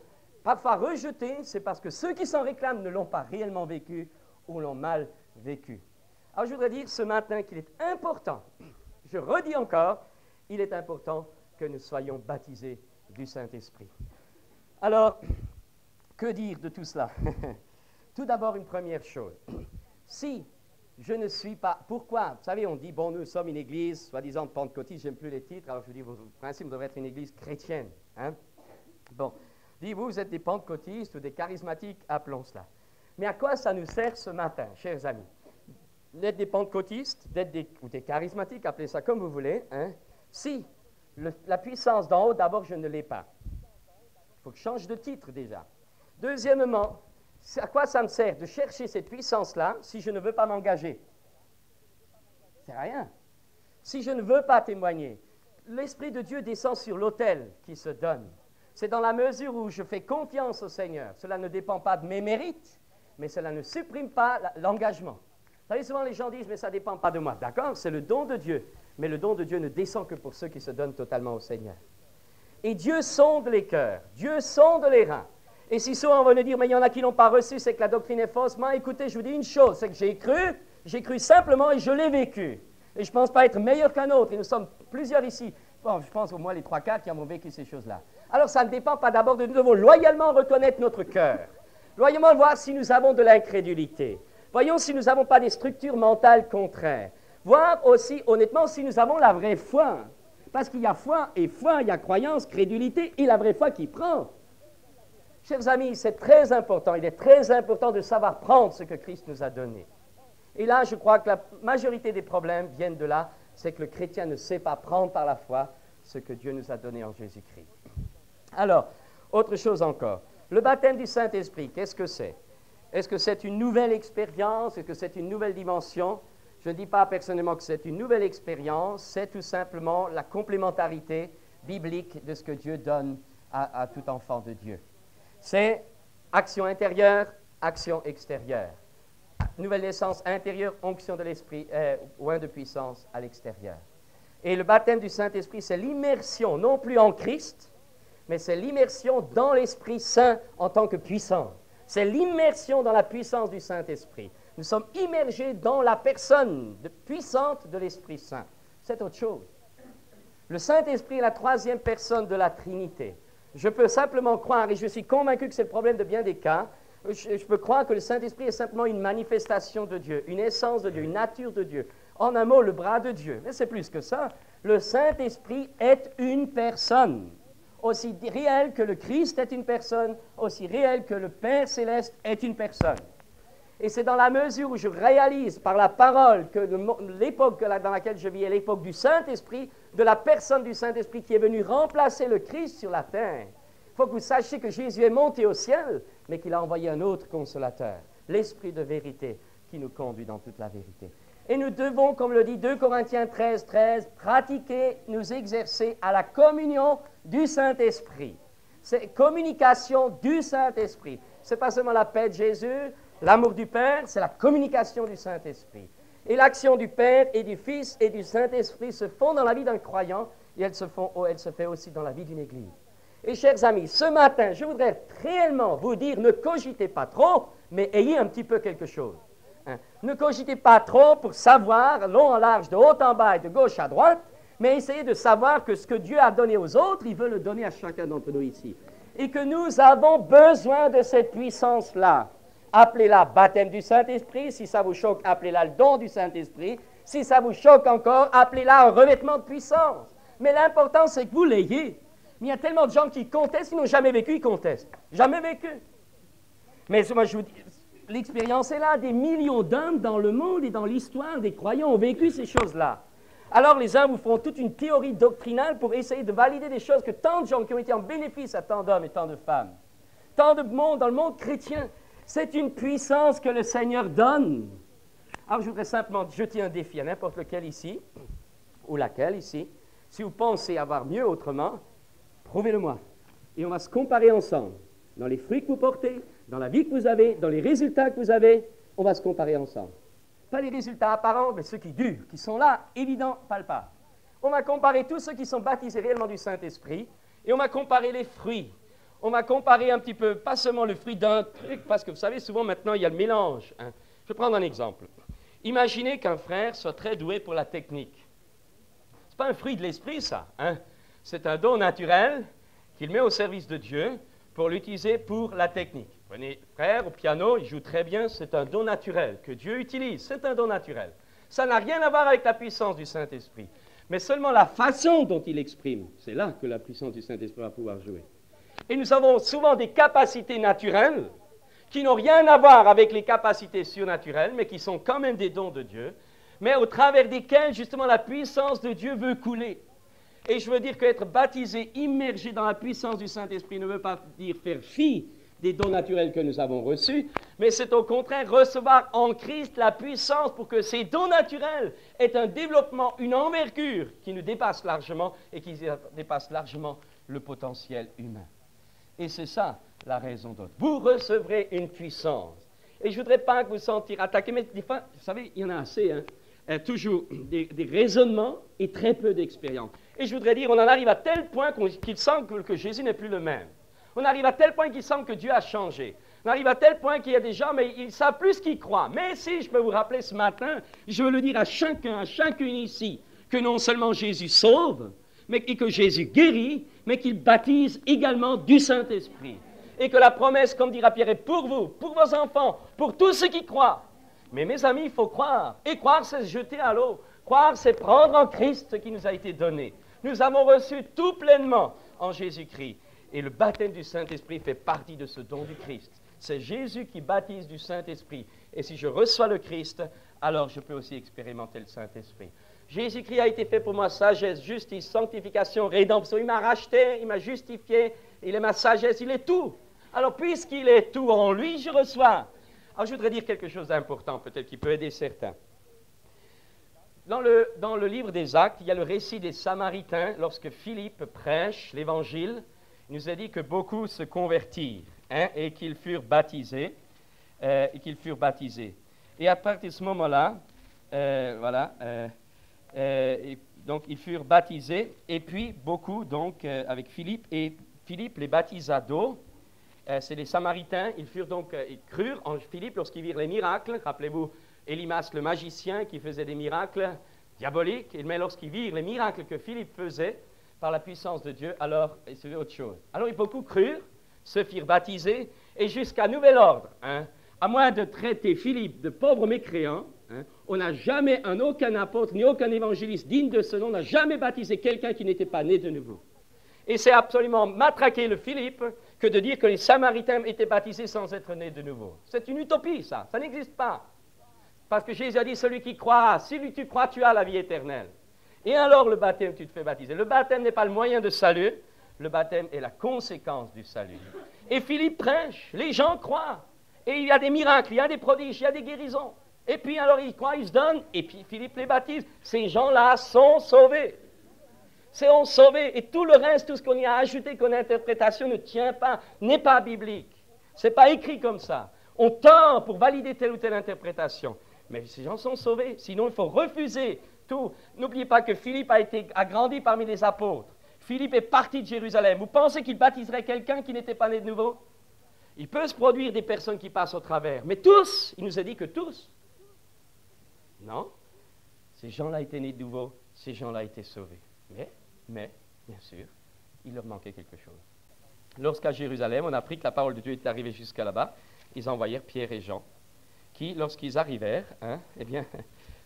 parfois rejetées, c'est parce que ceux qui s'en réclament ne l'ont pas réellement vécu ou l'ont mal vécu. Alors je voudrais dire ce matin qu'il est important, je redis encore, il est important que nous soyons baptisés du Saint-Esprit. Alors, que dire de tout cela? Tout d'abord, une première chose. Si je ne suis pas... Pourquoi? Vous savez, on dit, bon, nous sommes une église, soi-disant pentecôtiste, j'aime plus les titres, alors je vous dis, au principe, vous devrez être une église chrétienne. Hein? Bon, dites-vous, vous êtes des pentecôtistes ou des charismatiques, appelons cela. Mais à quoi ça nous sert ce matin, chers amis? D'être des pentecôtistes, ou des charismatiques, appelez ça comme vous voulez, hein? Si la puissance d'en haut, d'abord, je ne l'ai pas. Il faut que je change de titre déjà. Deuxièmement, à quoi ça me sert de chercher cette puissance-là si je ne veux pas m'engager? C'est rien. Si je ne veux pas témoigner, l'Esprit de Dieu descend sur l'autel qui se donne. C'est dans la mesure où je fais confiance au Seigneur. Cela ne dépend pas de mes mérites, mais cela ne supprime pas l'engagement. Vous savez, souvent les gens disent, mais ça ne dépend pas de moi. D'accord, c'est le don de Dieu. Mais le don de Dieu ne descend que pour ceux qui se donnent totalement au Seigneur. Et Dieu sonde les cœurs. Dieu sonde les reins. Et si souvent on va nous dire, mais il y en a qui n'ont pas reçu, c'est que la doctrine est fausse. Moi, écoutez, je vous dis une chose, c'est que j'ai cru simplement et je l'ai vécu. Et je ne pense pas être meilleur qu'un autre. Et nous sommes plusieurs ici. Bon, je pense au moins les 3-4 qui ont vécu ces choses-là. Alors, ça ne dépend pas d'abord de nous. Nous devons loyalement reconnaître notre cœur. Loyalement voir si nous avons de l'incrédulité. Voyons si nous n'avons pas des structures mentales contraires. Voir aussi, honnêtement, si nous avons la vraie foi. Parce qu'il y a foi, il y a croyance, crédulité et la vraie foi qui prend. Chers amis, c'est très important. Il est très important de savoir prendre ce que Christ nous a donné. Et là, je crois que la majorité des problèmes viennent de là. C'est que le chrétien ne sait pas prendre par la foi ce que Dieu nous a donné en Jésus-Christ. Alors, autre chose encore. Le baptême du Saint-Esprit, qu'est-ce que c'est? Est-ce que c'est une nouvelle expérience? Est-ce que c'est une nouvelle dimension? Je ne dis pas personnellement que c'est une nouvelle expérience. C'est tout simplement la complémentarité biblique de ce que Dieu donne à tout enfant de Dieu. C'est action intérieure, action extérieure. Nouvelle naissance intérieure, onction de l'Esprit, oint de puissance à l'extérieur. Et le baptême du Saint-Esprit, c'est l'immersion, non plus en Christ, mais c'est l'immersion dans l'Esprit Saint en tant que puissance. C'est l'immersion dans la puissance du Saint-Esprit. Nous sommes immergés dans la personne puissante de l'Esprit Saint. C'est autre chose. Le Saint-Esprit est la troisième personne de la Trinité. Je peux simplement croire, et je suis convaincu que c'est le problème de bien des cas, je peux croire que le Saint-Esprit est simplement une manifestation de Dieu, une essence de Dieu, une nature de Dieu. En un mot, le bras de Dieu. Mais c'est plus que ça. Le Saint-Esprit est une personne. Aussi réel que le Christ est une personne, aussi réel que le Père céleste est une personne. Et c'est dans la mesure où je réalise par la parole que l'époque dans laquelle je vis est l'époque du Saint-Esprit, de la personne du Saint-Esprit qui est venue remplacer le Christ sur la terre. Il faut que vous sachiez que Jésus est monté au ciel, mais qu'il a envoyé un autre consolateur, l'Esprit de vérité, qui nous conduit dans toute la vérité. Et nous devons, comme le dit 2 Corinthiens 13, 13, pratiquer, nous exercer à la communion du Saint-Esprit. C'est communication du Saint-Esprit. Ce n'est pas seulement la paix de Jésus, l'amour du Père, c'est la communication du Saint-Esprit. Et l'action du Père et du Fils et du Saint-Esprit se font dans la vie d'un croyant et elle se fait aussi dans la vie d'une Église. Et chers amis, ce matin, je voudrais réellement vous dire, ne cogitez pas trop, mais ayez un petit peu quelque chose. Ne cogitez pas trop pour savoir, long en large, de haut en bas et de gauche à droite, mais essayez de savoir que ce que Dieu a donné aux autres, il veut le donner à chacun d'entre nous ici. Et que nous avons besoin de cette puissance-là. Appelez-la baptême du Saint-Esprit. Si ça vous choque, appelez-la le don du Saint-Esprit. Si ça vous choque encore, appelez-la un revêtement de puissance. Mais l'important, c'est que vous l'ayez. Mais il y a tellement de gens qui contestent, ils n'ont jamais vécu, ils contestent. Jamais vécu. Mais moi, je vous dis, l'expérience est là. Des millions d'hommes dans le monde et dans l'histoire des croyants ont vécu ces choses-là. Alors les uns vous feront toute une théorie doctrinale pour essayer de valider des choses que tant de gens qui ont été en bénéfice à tant d'hommes et tant de femmes, tant de monde dans le monde chrétien, c'est une puissance que le Seigneur donne. Alors je voudrais simplement jeter un défi à n'importe lequel ici, ou laquelle ici. Si vous pensez avoir mieux autrement, prouvez-le-moi. Et on va se comparer ensemble. Dans les fruits que vous portez, dans la vie que vous avez, dans les résultats que vous avez, on va se comparer ensemble. Pas les résultats apparents, mais ceux qui durent, qui sont là, évidents, palpables. On va comparer tous ceux qui sont baptisés réellement du Saint-Esprit, et on va comparer les fruits. On va comparer un petit peu, pas seulement le fruit d'un truc, parce que vous savez, souvent maintenant, il y a le mélange. Je vais prendre un exemple. Imaginez qu'un frère soit très doué pour la technique. Ce n'est pas un fruit de l'esprit, ça. C'est un don naturel qu'il met au service de Dieu pour l'utiliser pour la technique. Prenez frère au piano, il joue très bien, c'est un don naturel que Dieu utilise, c'est un don naturel. Ça n'a rien à voir avec la puissance du Saint-Esprit, mais seulement la façon dont il exprime. C'est là que la puissance du Saint-Esprit va pouvoir jouer. Et nous avons souvent des capacités naturelles qui n'ont rien à voir avec les capacités surnaturelles, mais qui sont quand même des dons de Dieu, mais au travers desquels, justement, la puissance de Dieu veut couler. Et je veux dire qu'être baptisé, immergé dans la puissance du Saint-Esprit ne veut pas dire faire fi des dons naturels que nous avons reçus, mais c'est au contraire recevoir en Christ la puissance pour que ces dons naturels aient un développement, une envergure qui nous dépasse largement et qui dépasse largement le potentiel humain. Et c'est ça la raison d'être. Vous recevrez une puissance. Et je ne voudrais pas que vous sentiez attaqué, mais des fois, vous savez, il y en a assez, toujours des raisonnements et très peu d'expérience. Et je voudrais dire, on en arrive à tel point qu'il semble que Jésus n'est plus le même. On arrive à tel point qu'il semble que Dieu a changé. On arrive à tel point qu'il y a des gens, mais ils ne savent plus ce qu'ils croient. Mais si je peux vous rappeler ce matin, je veux le dire à chacun, à chacune ici, que non seulement Jésus sauve, mais que Jésus guérit, mais qu'il baptise également du Saint-Esprit. Et que la promesse, comme dira Pierre, est pour vous, pour vos enfants, pour tous ceux qui croient. Mais mes amis, il faut croire. Et croire, c'est se jeter à l'eau. Croire, c'est prendre en Christ ce qui nous a été donné. Nous avons reçu tout pleinement en Jésus-Christ. Et le baptême du Saint-Esprit fait partie de ce don du Christ. C'est Jésus qui baptise du Saint-Esprit. Et si je reçois le Christ, alors je peux aussi expérimenter le Saint-Esprit. Jésus-Christ a été fait pour moi sagesse, justice, sanctification, rédemption. Il m'a racheté, il m'a justifié, il est ma sagesse, il est tout. Alors puisqu'il est tout en lui, je reçois. Alors je voudrais dire quelque chose d'important, peut-être qui peut aider certains. Dans le livre des Actes, il y a le récit des Samaritains, lorsque Philippe prêche l'Évangile. Il nous a dit que beaucoup se convertirent et qu'ils furent baptisés. Et à partir de ce moment-là, donc ils furent baptisés, et puis beaucoup, donc, avec Philippe, et Philippe les baptisa d'eau, c'est les Samaritains. Ils crurent en Philippe lorsqu'ils virent les miracles. Rappelez-vous, Élimas le magicien qui faisait des miracles diaboliques. Mais lorsqu'ils virent les miracles que Philippe faisait par la puissance de Dieu, alors c'est autre chose. Alors beaucoup crurent, se firent baptiser, et jusqu'à nouvel ordre, à moins de traiter Philippe de pauvre mécréant, on n'a jamais, aucun apôtre ni aucun évangéliste digne de ce nom n'a jamais baptisé quelqu'un qui n'était pas né de nouveau. Et c'est absolument matraquer le Philippe que de dire que les Samaritains étaient baptisés sans être nés de nouveau. C'est une utopie, ça n'existe pas. Parce que Jésus a dit, celui qui croira, si tu crois, tu as la vie éternelle. Et alors le baptême, tu te fais baptiser. Le baptême n'est pas le moyen de salut, le baptême est la conséquence du salut. Et Philippe prêche, les gens croient, et il y a des miracles, il y a des prodiges, il y a des guérisons. Et puis alors ils croient, ils se donnent, et puis Philippe les baptise. Ces gens-là sont sauvés. Sont sauvés. Et tout le reste, tout ce qu'on y a ajouté comme interprétation ne tient pas, n'est pas biblique. Ce n'est pas écrit comme ça. On tend pour valider telle ou telle interprétation. Mais ces gens sont sauvés. Sinon, il faut refuser tout. N'oubliez pas que Philippe a grandi parmi les apôtres. Philippe est parti de Jérusalem. Vous pensez qu'il baptiserait quelqu'un qui n'était pas né de nouveau? Il peut se produire des personnes qui passent au travers. Mais tous, il nous a dit que tous. Non, ces gens-là étaient nés de nouveau, ces gens-là étaient sauvés. Mais, bien sûr, il leur manquait quelque chose. Lorsqu'à Jérusalem, on a appris que la parole de Dieu était arrivée jusqu'à là-bas, ils envoyèrent Pierre et Jean, qui, lorsqu'ils arrivèrent,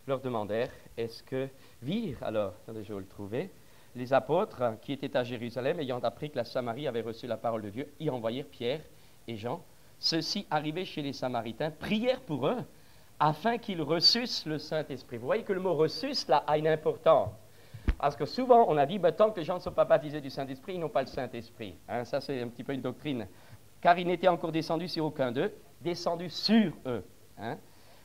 leur demandèrent, est-ce que virent, alors, attendez, je vais le trouver, les apôtres qui étaient à Jérusalem, ayant appris que la Samarie avait reçu la parole de Dieu, y envoyèrent Pierre et Jean. Ceux-ci, arrivés chez les Samaritains, prièrent pour eux, afin qu'ils reçussent le Saint-Esprit. Vous voyez que le mot « reçussent » là a une importance. Parce que souvent, on a dit, tant que les gens ne sont pas baptisés du Saint-Esprit, ils n'ont pas le Saint-Esprit. Ça, c'est un petit peu une doctrine. Car il n'était encore descendu sur aucun d'eux, descendu sur eux.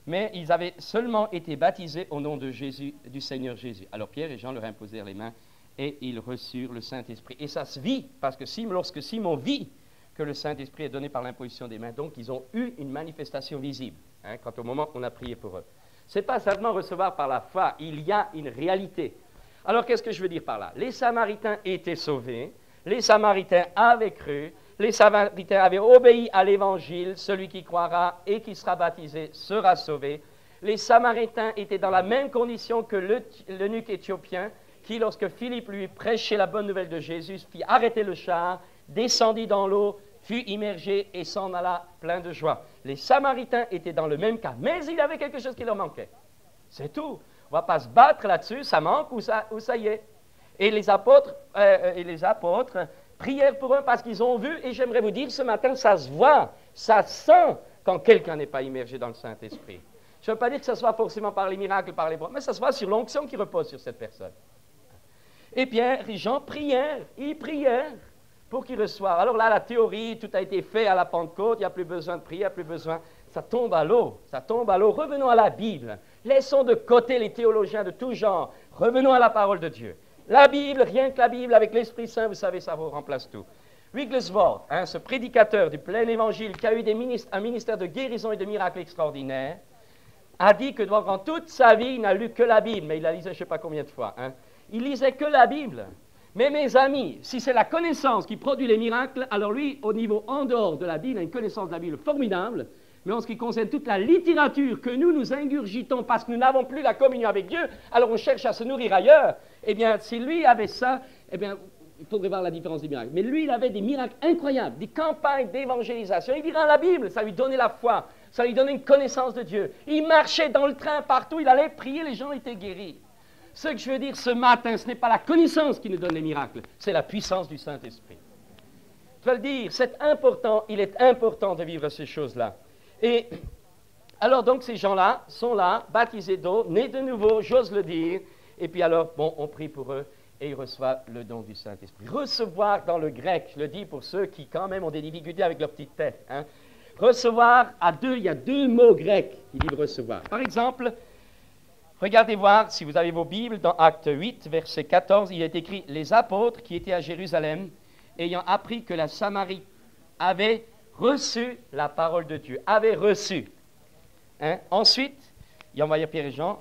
Mais ils avaient seulement été baptisés au nom de Jésus, du Seigneur Jésus. Alors Pierre et Jean leur imposèrent les mains et ils reçurent le Saint-Esprit. Et ça se vit, parce que lorsque Simon vit que le Saint-Esprit est donné par l'imposition des mains, donc ils ont eu une manifestation visible. Quand au moment on a prié pour eux. Ce n'est pas seulement recevoir par la foi, il y a une réalité. Alors qu'est-ce que je veux dire par là? Les Samaritains étaient sauvés, les Samaritains avaient cru, les Samaritains avaient obéi à l'Évangile, celui qui croira et qui sera baptisé sera sauvé. Les Samaritains étaient dans la même condition que l'eunuque éthiopien qui, lorsque Philippe lui prêchait la bonne nouvelle de Jésus, fit arrêter le char, descendit dans l'eau, fut immergé et s'en alla plein de joie. Les Samaritains étaient dans le même cas, mais il y avait quelque chose qui leur manquait. C'est tout. On ne va pas se battre là-dessus, ça manque ou ça y est. Et les apôtres prièrent pour eux parce qu'ils ont vu, et j'aimerais vous dire ce matin, ça se voit, ça sent quand quelqu'un n'est pas immergé dans le Saint-Esprit. Je ne veux pas dire que ce soit forcément par les miracles, par les... mais ça se voit sur l'onction qui repose sur cette personne. Et Pierre et Jean prièrent, ils prièrent pour qu'ils reçoivent. Alors là, la théorie, tout a été fait à la Pentecôte, il n'y a plus besoin de prier, il n'y a plus besoin. Ça tombe à l'eau, ça tombe à l'eau. Revenons à la Bible. Laissons de côté les théologiens de tout genre. Revenons à la parole de Dieu. La Bible, rien que la Bible, avec l'Esprit Saint, vous savez, ça vous remplace tout. Wigglesworth, ce prédicateur du plein évangile qui a eu un ministère de guérison et de miracles extraordinaires, a dit que durant toute sa vie, il n'a lu que la Bible, mais il la lisait je ne sais pas combien de fois. Il lisait que la Bible. Mais mes amis, si c'est la connaissance qui produit les miracles, alors lui, au niveau en dehors de la Bible, a une connaissance de la Bible formidable, mais en ce qui concerne toute la littérature que nous ingurgitons parce que nous n'avons plus la communion avec Dieu, alors on cherche à se nourrir ailleurs, eh bien, si lui avait ça, eh bien, il faudrait voir la différence des miracles. Mais lui, il avait des miracles incroyables, des campagnes d'évangélisation. Il dirait la Bible, ça lui donnait la foi, ça lui donnait une connaissance de Dieu. Il marchait dans le train partout, il allait prier, les gens étaient guéris. Ce que je veux dire ce matin, ce n'est pas la connaissance qui nous donne les miracles, c'est la puissance du Saint-Esprit. Je veux le dire, c'est important, il est important de vivre ces choses-là. Et alors donc ces gens-là sont là, baptisés d'eau, nés de nouveau, j'ose le dire, et puis alors, bon, on prie pour eux et ils reçoivent le don du Saint-Esprit. Recevoir dans le grec, je le dis pour ceux qui quand même ont des difficultés avec leur petite tête, recevoir il y a deux mots grecs qui disent recevoir. Par exemple, regardez voir, si vous avez vos Bibles, dans Acte 8, verset 14, il est écrit « Les apôtres qui étaient à Jérusalem, ayant appris que la Samarie avait reçu la parole de Dieu, avaient reçu. » Ensuite, il envoya Pierre et Jean.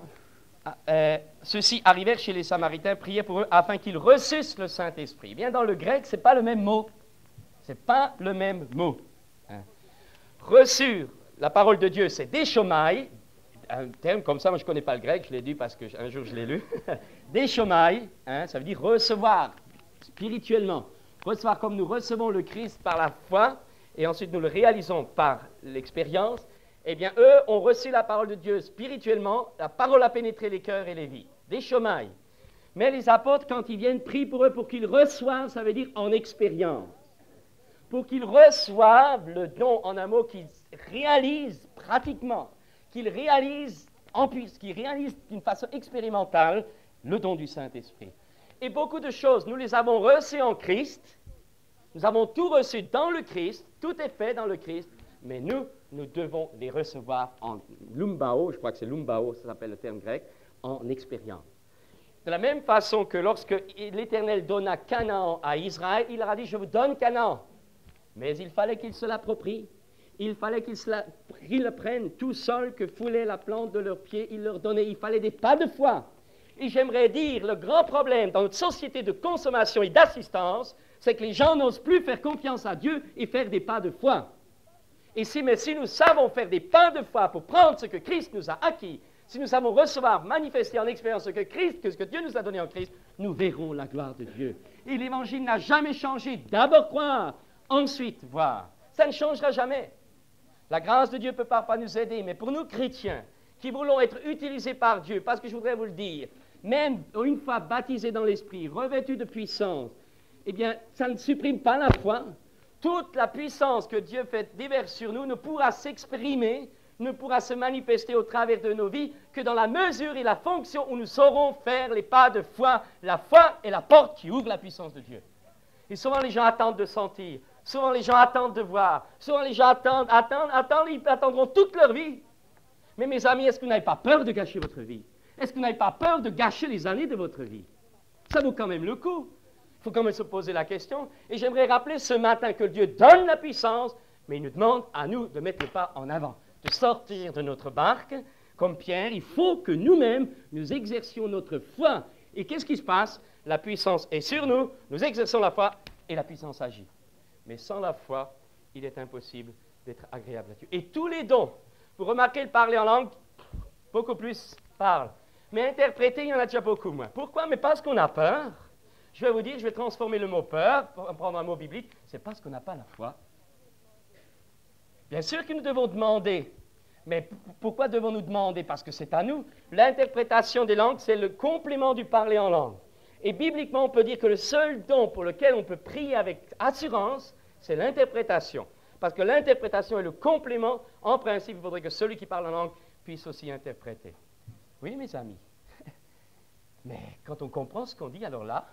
Ceux-ci arrivèrent chez les Samaritains, prièrent pour eux, afin qu'ils reçussent le Saint-Esprit. Bien, dans le grec, ce n'est pas le même mot. Ce n'est pas le même mot. reçu la parole de Dieu, c'est déchomai, un terme comme ça, moi je ne connais pas le grec, je l'ai lu parce qu'un jour je l'ai lu. Déchomai, ça veut dire recevoir spirituellement, recevoir comme nous recevons le Christ par la foi, et ensuite nous le réalisons par l'expérience. Eh bien, eux ont reçu la parole de Dieu spirituellement, la parole a pénétré les cœurs et les vies. Déchomai. Mais les apôtres, quand ils viennent, prient pour eux pour qu'ils reçoivent, ça veut dire en expérience. Pour qu'ils reçoivent le don, en un mot, qu'ils réalisent pratiquement, qu'ils réalisent d'une façon expérimentale le don du Saint-Esprit. Et beaucoup de choses, nous les avons reçues en Christ, nous avons tout reçu dans le Christ, tout est fait dans le Christ, mais nous devons les recevoir en lumbao, je crois que c'est lumbao, ça s'appelle le terme grec, en expérience. De la même façon que lorsque l'Éternel donna Canaan à Israël, il leur a dit, je vous donne Canaan. Mais il fallait qu'ils se l'approprient. Il fallait qu'ils le prennent tout seuls, que foulait la plante de leurs pieds. Il leur donnait, il fallait des pas de foi. Et j'aimerais dire, le grand problème dans notre société de consommation et d'assistance, c'est que les gens n'osent plus faire confiance à Dieu et faire des pas de foi. Mais si nous savons faire des pas de foi pour prendre ce que Christ nous a acquis, si nous savons recevoir, manifester en expérience ce que Dieu nous a donné en Christ, nous verrons la gloire de Dieu. Et l'Évangile n'a jamais changé. D'abord croire, ensuite voir. Ça ne changera jamais. La grâce de Dieu peut parfois nous aider, mais pour nous chrétiens, qui voulons être utilisés par Dieu, parce que je voudrais vous le dire, même une fois baptisés dans l'Esprit, revêtus de puissance, eh bien, ça ne supprime pas la foi. Toute la puissance que Dieu fait déverser sur nous ne pourra s'exprimer, ne pourra se manifester au travers de nos vies que dans la mesure et la fonction où nous saurons faire les pas de foi. La foi est la porte qui ouvre la puissance de Dieu. Et souvent les gens attendent de sentir, souvent les gens attendent de voir, souvent les gens ils attendront toute leur vie. Mais mes amis, est-ce que vous n'avez pas peur de gâcher votre vie? Est-ce que vous n'avez pas peur de gâcher les années de votre vie? Ça vaut quand même le coup. Il faut quand même se poser la question. Et j'aimerais rappeler ce matin que Dieu donne la puissance, mais il nous demande à nous de mettre le pas en avant, de sortir de notre barque. Comme Pierre, il faut que nous-mêmes, nous exercions notre foi. Et qu'est-ce qui se passe? La puissance est sur nous, nous exerçons la foi et la puissance agit. Mais sans la foi, il est impossible d'être agréable à Dieu. Et tous les dons, vous remarquez le parler en langue, beaucoup plus parle. Mais interpréter, il y en a déjà beaucoup moins. Pourquoi? Mais parce qu'on a peur. Je vais vous dire, je vais transformer le mot peur, pour prendre un mot biblique, c'est parce qu'on n'a pas la foi. Bien sûr que nous devons demander, mais pourquoi devons-nous demander? Parce que c'est à nous. L'interprétation des langues, c'est le complément du parler en langue. Et bibliquement, on peut dire que le seul don pour lequel on peut prier avec assurance, c'est l'interprétation. Parce que l'interprétation est le complément. En principe, il faudrait que celui qui parle en langue puisse aussi interpréter. Oui, mes amis. Mais quand on comprend ce qu'on dit, alors là,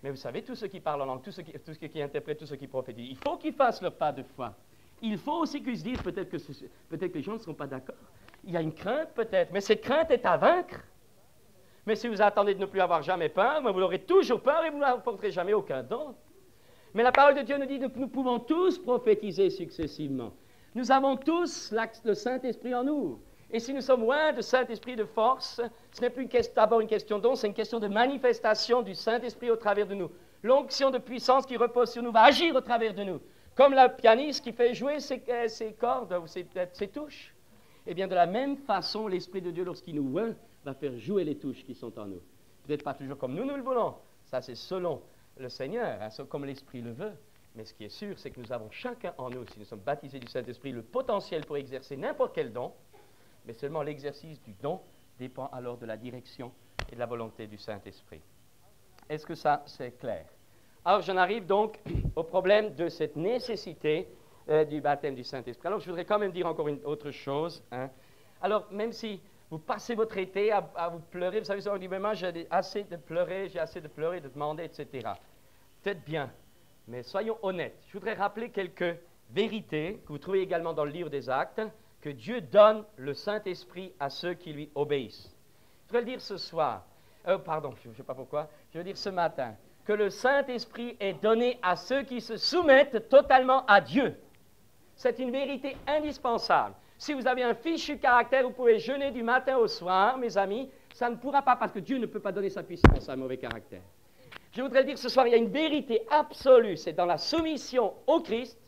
mais vous savez, tous ceux qui parlent en langue, tous ceux qui interprètent, tous ceux qui prophétisent, il faut qu'ils fassent leur pas de foi. Il faut aussi qu'ils se disent, peut-être que les gens ne seront pas d'accord. Il y a une crainte peut-être, mais cette crainte est à vaincre. Mais si vous attendez de ne plus avoir jamais peur, vous aurez toujours peur et vous n'apporterez jamais aucun don. Mais la parole de Dieu nous dit que nous pouvons tous prophétiser successivement. Nous avons tous le Saint-Esprit en nous. Et si nous sommes loin de Saint-Esprit de force, ce n'est plus d'abord une question de don, c'est une question de manifestation du Saint-Esprit au travers de nous. L'onction de puissance qui repose sur nous va agir au travers de nous. Comme le pianiste qui fait jouer ses cordes ou ses touches. Eh bien, de la même façon, l'Esprit de Dieu, lorsqu'il nous oint, va faire jouer les touches qui sont en nous. Peut-être pas toujours comme nous le voulons. Ça, c'est selon le Seigneur, comme l'Esprit le veut. Mais ce qui est sûr, c'est que nous avons chacun en nous, si nous sommes baptisés du Saint-Esprit, le potentiel pour exercer n'importe quel don. Mais seulement l'exercice du don dépend alors de la direction et de la volonté du Saint-Esprit. Est-ce que ça, c'est clair? Alors, j'en arrive donc au problème de cette nécessité du baptême du Saint-Esprit. Alors, je voudrais quand même dire encore une autre chose. Alors, même si vous passez votre été à vous pleurer, vous savez, on dit, mais moi, j'ai assez de pleurer, de demander, etc. Peut-être bien, mais soyons honnêtes. Je voudrais rappeler quelques vérités que vous trouvez également dans le livre des Actes, que Dieu donne le Saint-Esprit à ceux qui lui obéissent. Je voudrais le dire ce soir, je ne sais pas pourquoi, je veux dire ce matin, que le Saint-Esprit est donné à ceux qui se soumettent totalement à Dieu. C'est une vérité indispensable. Si vous avez un fichu caractère, vous pouvez jeûner du matin au soir, mes amis, ça ne pourra pas, parce que Dieu ne peut pas donner sa puissance à un mauvais caractère. Je voudrais dire ce soir, il y a une vérité absolue, c'est dans la soumission au Christ,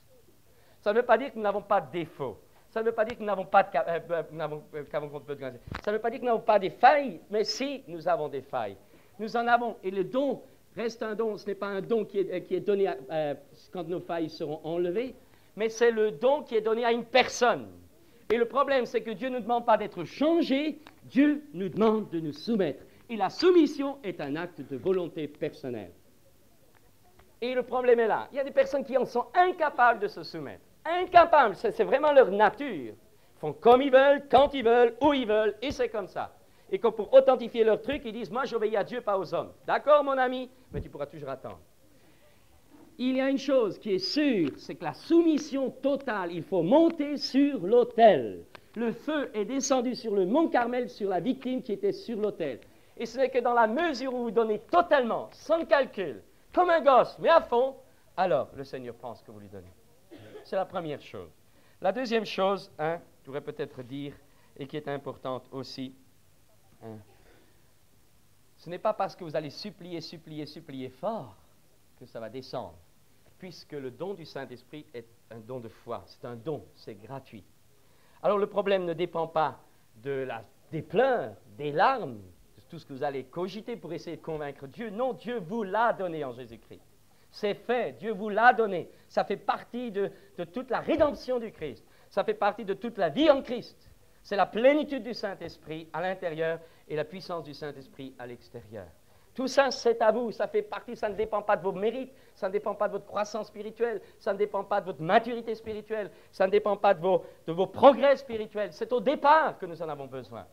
Ça ne veut pas dire que nous n'avons pas de défauts. Ça ne veut pas dire que nous n'avons pas de ça ne veut pas dire que nous n'avons pas des failles, mais si, nous avons des failles. Nous en avons, et le don reste un don. Ce n'est pas un don qui est donné quand nos failles seront enlevées, mais c'est le don qui est donné à une personne. Et le problème, c'est que Dieu ne nous demande pas d'être changé, Dieu nous demande de nous soumettre. Et la soumission est un acte de volonté personnelle. Et le problème est là. Il y a des personnes qui en sont incapables de se soumettre. Incapables, c'est vraiment leur nature. Ils font comme ils veulent, quand ils veulent, où ils veulent, et c'est comme ça. Et que pour authentifier leur truc, ils disent, moi j'obéis à Dieu, pas aux hommes. D'accord, mon ami, mais tu pourras toujours attendre. Il y a une chose qui est sûre, c'est que la soumission totale, il faut monter sur l'autel. Le feu est descendu sur le mont Carmel, sur la victime qui était sur l'autel. Et ce n'est que dans la mesure où vous donnez totalement, sans calcul, comme un gosse, mais à fond, alors le Seigneur prend ce que vous lui donnez. C'est la première chose. La deuxième chose, je pourrais peut-être dire, et qui est importante aussi, ce n'est pas parce que vous allez supplier fort que ça va descendre, puisque le don du Saint-Esprit est un don de foi, c'est un don, c'est gratuit. Alors le problème ne dépend pas des pleurs, des larmes, de tout ce que vous allez cogiter pour essayer de convaincre Dieu. Non, Dieu vous l'a donné en Jésus-Christ. C'est fait, Dieu vous l'a donné. Ça fait partie de toute la rédemption du Christ. Ça fait partie de toute la vie en Christ. C'est la plénitude du Saint-Esprit à l'intérieur et la puissance du Saint-Esprit à l'extérieur. Tout ça, c'est à vous, ça fait partie, ça ne dépend pas de vos mérites, ça ne dépend pas de votre croissance spirituelle, ça ne dépend pas de votre maturité spirituelle, ça ne dépend pas de vos progrès spirituels. C'est au départ que nous en avons besoin.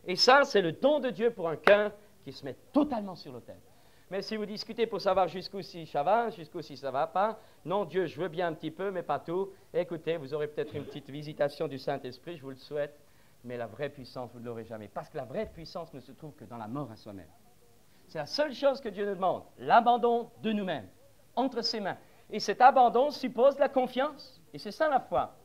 Et ça, c'est le don de Dieu pour un cœur qui se met totalement sur l'autel. Mais si vous discutez pour savoir jusqu'où si ça va, jusqu'où si ça ne va pas, non, Dieu, je veux bien un petit peu, mais pas tout. Écoutez, vous aurez peut-être une petite visitation du Saint-Esprit, je vous le souhaite, mais la vraie puissance, vous ne l'aurez jamais. Parce que la vraie puissance ne se trouve que dans la mort à soi-même. C'est la seule chose que Dieu nous demande, l'abandon de nous-mêmes, entre ses mains. Et cet abandon suppose la confiance, et c'est ça la foi.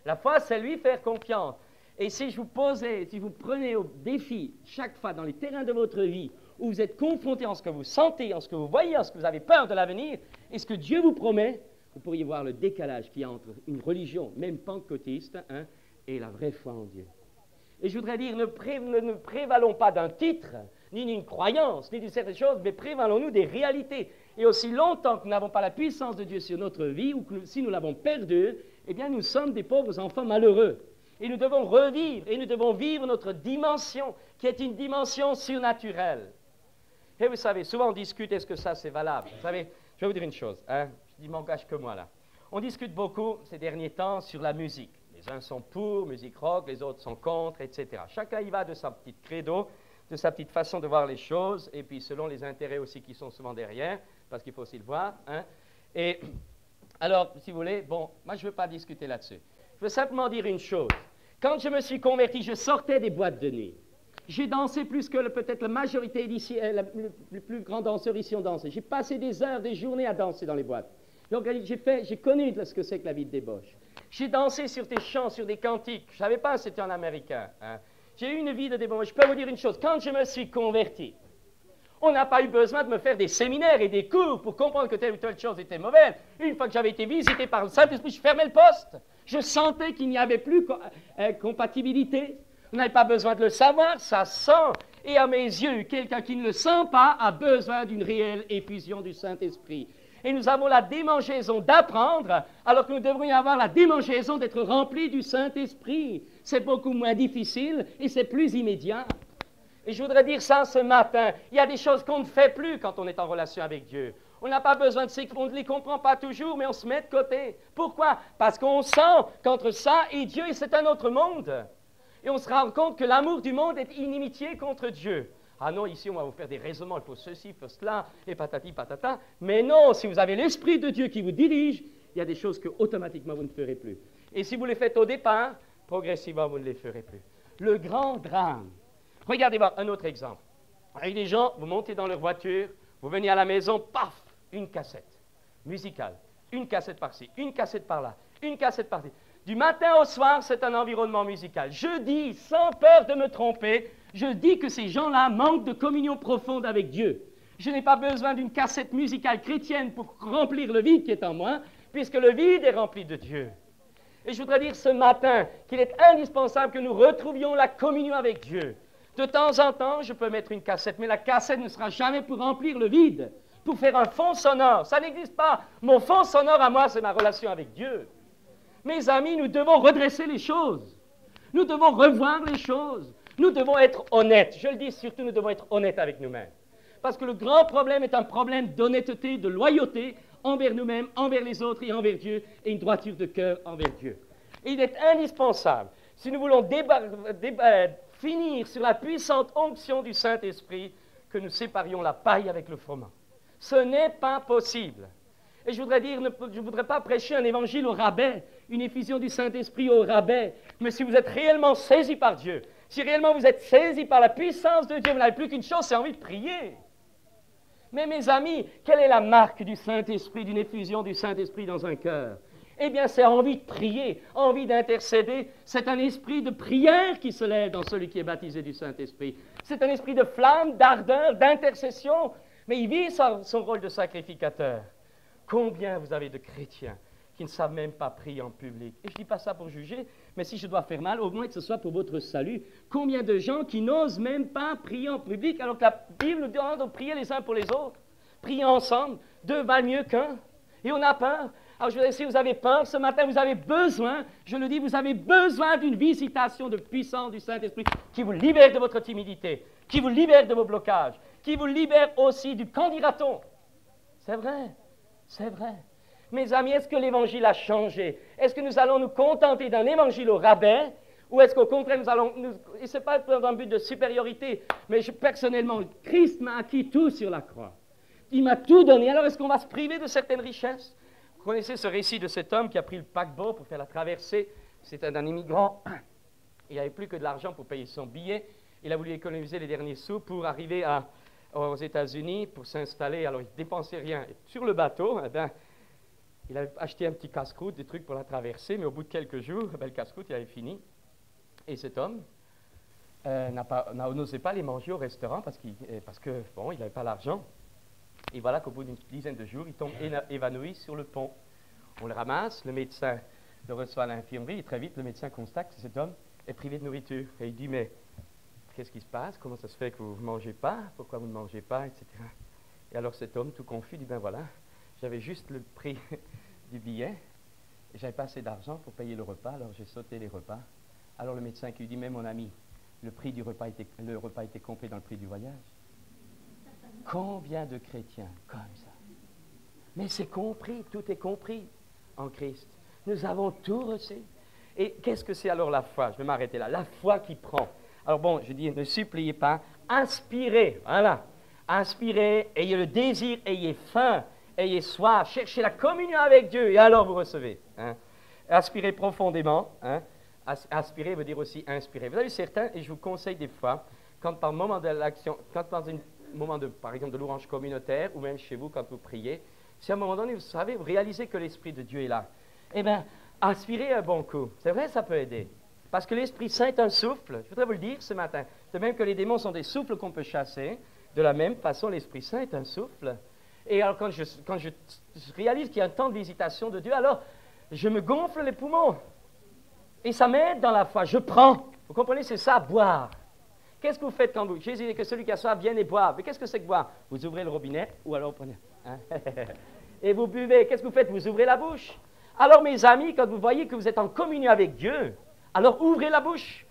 La foi, c'est lui faire confiance. Et si vous prenez au défi, chaque fois dans les terrains de votre vie, où vous êtes confronté en ce que vous sentez, en ce que vous voyez, en ce que vous avez peur de l'avenir, et ce que Dieu vous promet, vous pourriez voir le décalage qu'il y a entre une religion, même pentecôtiste, et la vraie foi en Dieu. Et je voudrais dire, ne prévalons pas d'un titre, ni d'une croyance, ni d'une certaine chose, mais prévalons-nous des réalités. Et aussi longtemps que nous n'avons pas la puissance de Dieu sur notre vie, ou que si nous l'avons perdue, eh bien nous sommes des pauvres enfants malheureux. Et nous devons revivre, et nous devons vivre notre dimension, qui est une dimension surnaturelle. Et vous savez, souvent on discute, est-ce que ça c'est valable? Vous savez, je vais vous dire une chose, je m'engage que moi là. On discute beaucoup ces derniers temps sur la musique. Les uns sont pour, musique rock, les autres sont contre, etc. Chacun y va de sa petite credo, de sa petite façon de voir les choses, et puis selon les intérêts aussi qui sont souvent derrière, parce qu'il faut aussi le voir. Et alors, si vous voulez, bon, moi je ne veux pas discuter là-dessus. Je veux simplement dire une chose. Quand je me suis converti, je sortais des boîtes de nuit. J'ai dansé plus que peut-être la majorité d'ici, les plus grands danseurs ici ont dansé. J'ai passé des heures, des journées à danser dans les boîtes. Donc j'ai connu ce que c'est que la vie de débauche. J'ai dansé sur des chants, sur des cantiques. Je ne savais pas que c'était en américain. J'ai eu une vie de débauche. Je peux vous dire une chose, quand je me suis converti, on n'a pas eu besoin de me faire des séminaires et des cours pour comprendre que telle ou telle chose était mauvaise. Une fois que j'avais été visité par le Saint-Esprit, je fermais le poste. Je sentais qu'il n'y avait plus compatibilité. Vous n'avez pas besoin de le savoir, ça sent. Et à mes yeux, quelqu'un qui ne le sent pas a besoin d'une réelle effusion du Saint-Esprit. Et nous avons la démangeaison d'apprendre, alors que nous devrions avoir la démangeaison d'être remplis du Saint-Esprit. C'est beaucoup moins difficile et c'est plus immédiat. Et je voudrais dire ça ce matin. Il y a des choses qu'on ne fait plus quand on est en relation avec Dieu. On n'a pas besoin de ces... On ne les comprend pas toujours, mais on se met de côté. Pourquoi? Parce qu'on sent qu'entre ça et Dieu, c'est un autre monde. Et on se rend compte que l'amour du monde est inimitié contre Dieu. Ah non, ici on va vous faire des raisonnements, il faut ceci, il faut cela, et patati patata. Mais non, si vous avez l'Esprit de Dieu qui vous dirige, il y a des choses que automatiquement vous ne ferez plus. Et si vous les faites au départ, progressivement vous ne les ferez plus. Le grand drame. Regardez voir un autre exemple. Avec des gens, vous montez dans leur voiture, vous venez à la maison, paf, une cassette musicale. Une cassette par-ci, une cassette par-là, une cassette par-ci. Du matin au soir, c'est un environnement musical. Je dis, sans peur de me tromper, je dis que ces gens-là manquent de communion profonde avec Dieu. Je n'ai pas besoin d'une cassette musicale chrétienne pour remplir le vide qui est en moi, puisque le vide est rempli de Dieu. Et je voudrais dire ce matin qu'il est indispensable que nous retrouvions la communion avec Dieu. De temps en temps, je peux mettre une cassette, mais la cassette ne sera jamais pour remplir le vide, pour faire un fond sonore. Ça n'existe pas. Mon fond sonore à moi, c'est ma relation avec Dieu. Mes amis, nous devons redresser les choses. Nous devons revoir les choses. Nous devons être honnêtes. Je le dis surtout, nous devons être honnêtes avec nous-mêmes. Parce que le grand problème est un problème d'honnêteté, de loyauté envers nous-mêmes, envers les autres et envers Dieu, et une droiture de cœur envers Dieu. Et il est indispensable, si nous voulons finir sur la puissante onction du Saint-Esprit, que nous séparions la paille avec le froment. Ce n'est pas possible. Et je voudrais dire, je ne voudrais pas prêcher un évangile au rabais, une effusion du Saint-Esprit au rabais, mais si vous êtes réellement saisi par Dieu, si réellement vous êtes saisi par la puissance de Dieu, vous n'avez plus qu'une chose, c'est envie de prier. Mais mes amis, quelle est la marque du Saint-Esprit, d'une effusion du Saint-Esprit dans un cœur? Eh bien, c'est envie de prier, envie d'intercéder. C'est un esprit de prière qui se lève dans celui qui est baptisé du Saint-Esprit. C'est un esprit de flamme, d'ardeur, d'intercession. Mais il vit son rôle de sacrificateur. Combien vous avez de chrétiens qui ne savent même pas prier en public? Et je ne dis pas ça pour juger, mais si je dois faire mal, au moins que ce soit pour votre salut. Combien de gens qui n'osent même pas prier en public, alors que la Bible nous demande de prier les uns pour les autres. Prier ensemble, deux valent mieux qu'un. Et on a peur. Alors je veux dire, si vous avez peur, ce matin, vous avez besoin, je le dis, vous avez besoin d'une visitation de puissance du Saint-Esprit qui vous libère de votre timidité, qui vous libère de vos blocages, qui vous libère aussi du qu'en dira-t-on. C'est vrai, c'est vrai. Mes amis, est-ce que l'Évangile a changé? Est-ce que nous allons nous contenter d'un Évangile au rabais? Ou est-ce qu'au contraire, et ce n'est pas dans un but de supériorité, mais personnellement, Christ m'a acquis tout sur la croix. Il m'a tout donné. Alors est-ce qu'on va se priver de certaines richesses? Vous connaissez ce récit de cet homme qui a pris le paquebot pour faire la traversée. C'était un immigrant. Il n'avait plus que de l'argent pour payer son billet. Il a voulu économiser les derniers sous pour arriver aux États-Unis, pour s'installer. Alors il ne dépensait rien. Et sur le bateau, eh bien, il avait acheté un petit casse-croûte, des trucs pour la traversée, mais au bout de quelques jours, le casse-croûte, il avait fini. Et cet homme n'osait pas les manger au restaurant parce que bon, il n'avait pas l'argent. Et voilà qu'au bout d'une dizaine de jours, il tombe évanoui sur le pont. On le ramasse, le médecin le reçoit à l'infirmerie, et très vite, le médecin constate que cet homme est privé de nourriture. Et il dit, mais qu'est-ce qui se passe? Comment ça se fait que vous ne mangez pas? Pourquoi vous ne mangez pas? Etc. Et alors cet homme, tout confus, dit, ben voilà, j'avais juste le prix du billet, et j'avais pas assez d'argent pour payer le repas, alors j'ai sauté les repas. Alors le médecin qui lui dit, mais mon ami, le repas était compris dans le prix du voyage. Combien de chrétiens comme ça? Mais c'est compris, tout est compris en Christ. Nous avons tout reçu. Et qu'est-ce que c'est alors la foi? Je vais m'arrêter là. La foi qui prend. Alors bon, je dis, ne suppliez pas, inspirez, voilà. Inspirez, ayez le désir, ayez faim, ayez soif, cherchez la communion avec Dieu, et alors vous recevez. Hein. Aspirez profondément. Hein. Aspirer veut dire aussi inspirer. Vous avez certains, et je vous conseille des fois, quand par moment de l'action, quand dans un moment par exemple de louange communautaire, ou même chez vous quand vous priez, si à un moment donné, vous savez, vous réalisez que l'Esprit de Dieu est là, eh bien, aspirez un bon coup. C'est vrai, ça peut aider. Parce que l'Esprit Saint est un souffle, je voudrais vous le dire ce matin. De même que les démons sont des souffles qu'on peut chasser, de la même façon, l'Esprit Saint est un souffle. Et alors, quand je réalise qu'il y a un temps de visitation de Dieu, alors, je me gonfle les poumons. Et ça m'aide dans la foi. Je prends. Vous comprenez, c'est ça, boire. Qu'est-ce que vous faites quand vous... Jésus dit que celui qui a soif vienne et boive. Mais qu'est-ce que c'est que boire? Vous ouvrez le robinet, ou alors vous prenez... Hein? Et vous buvez. Qu'est-ce que vous faites? Vous ouvrez la bouche. Alors, mes amis, quand vous voyez que vous êtes en communion avec Dieu, alors ouvrez la bouche.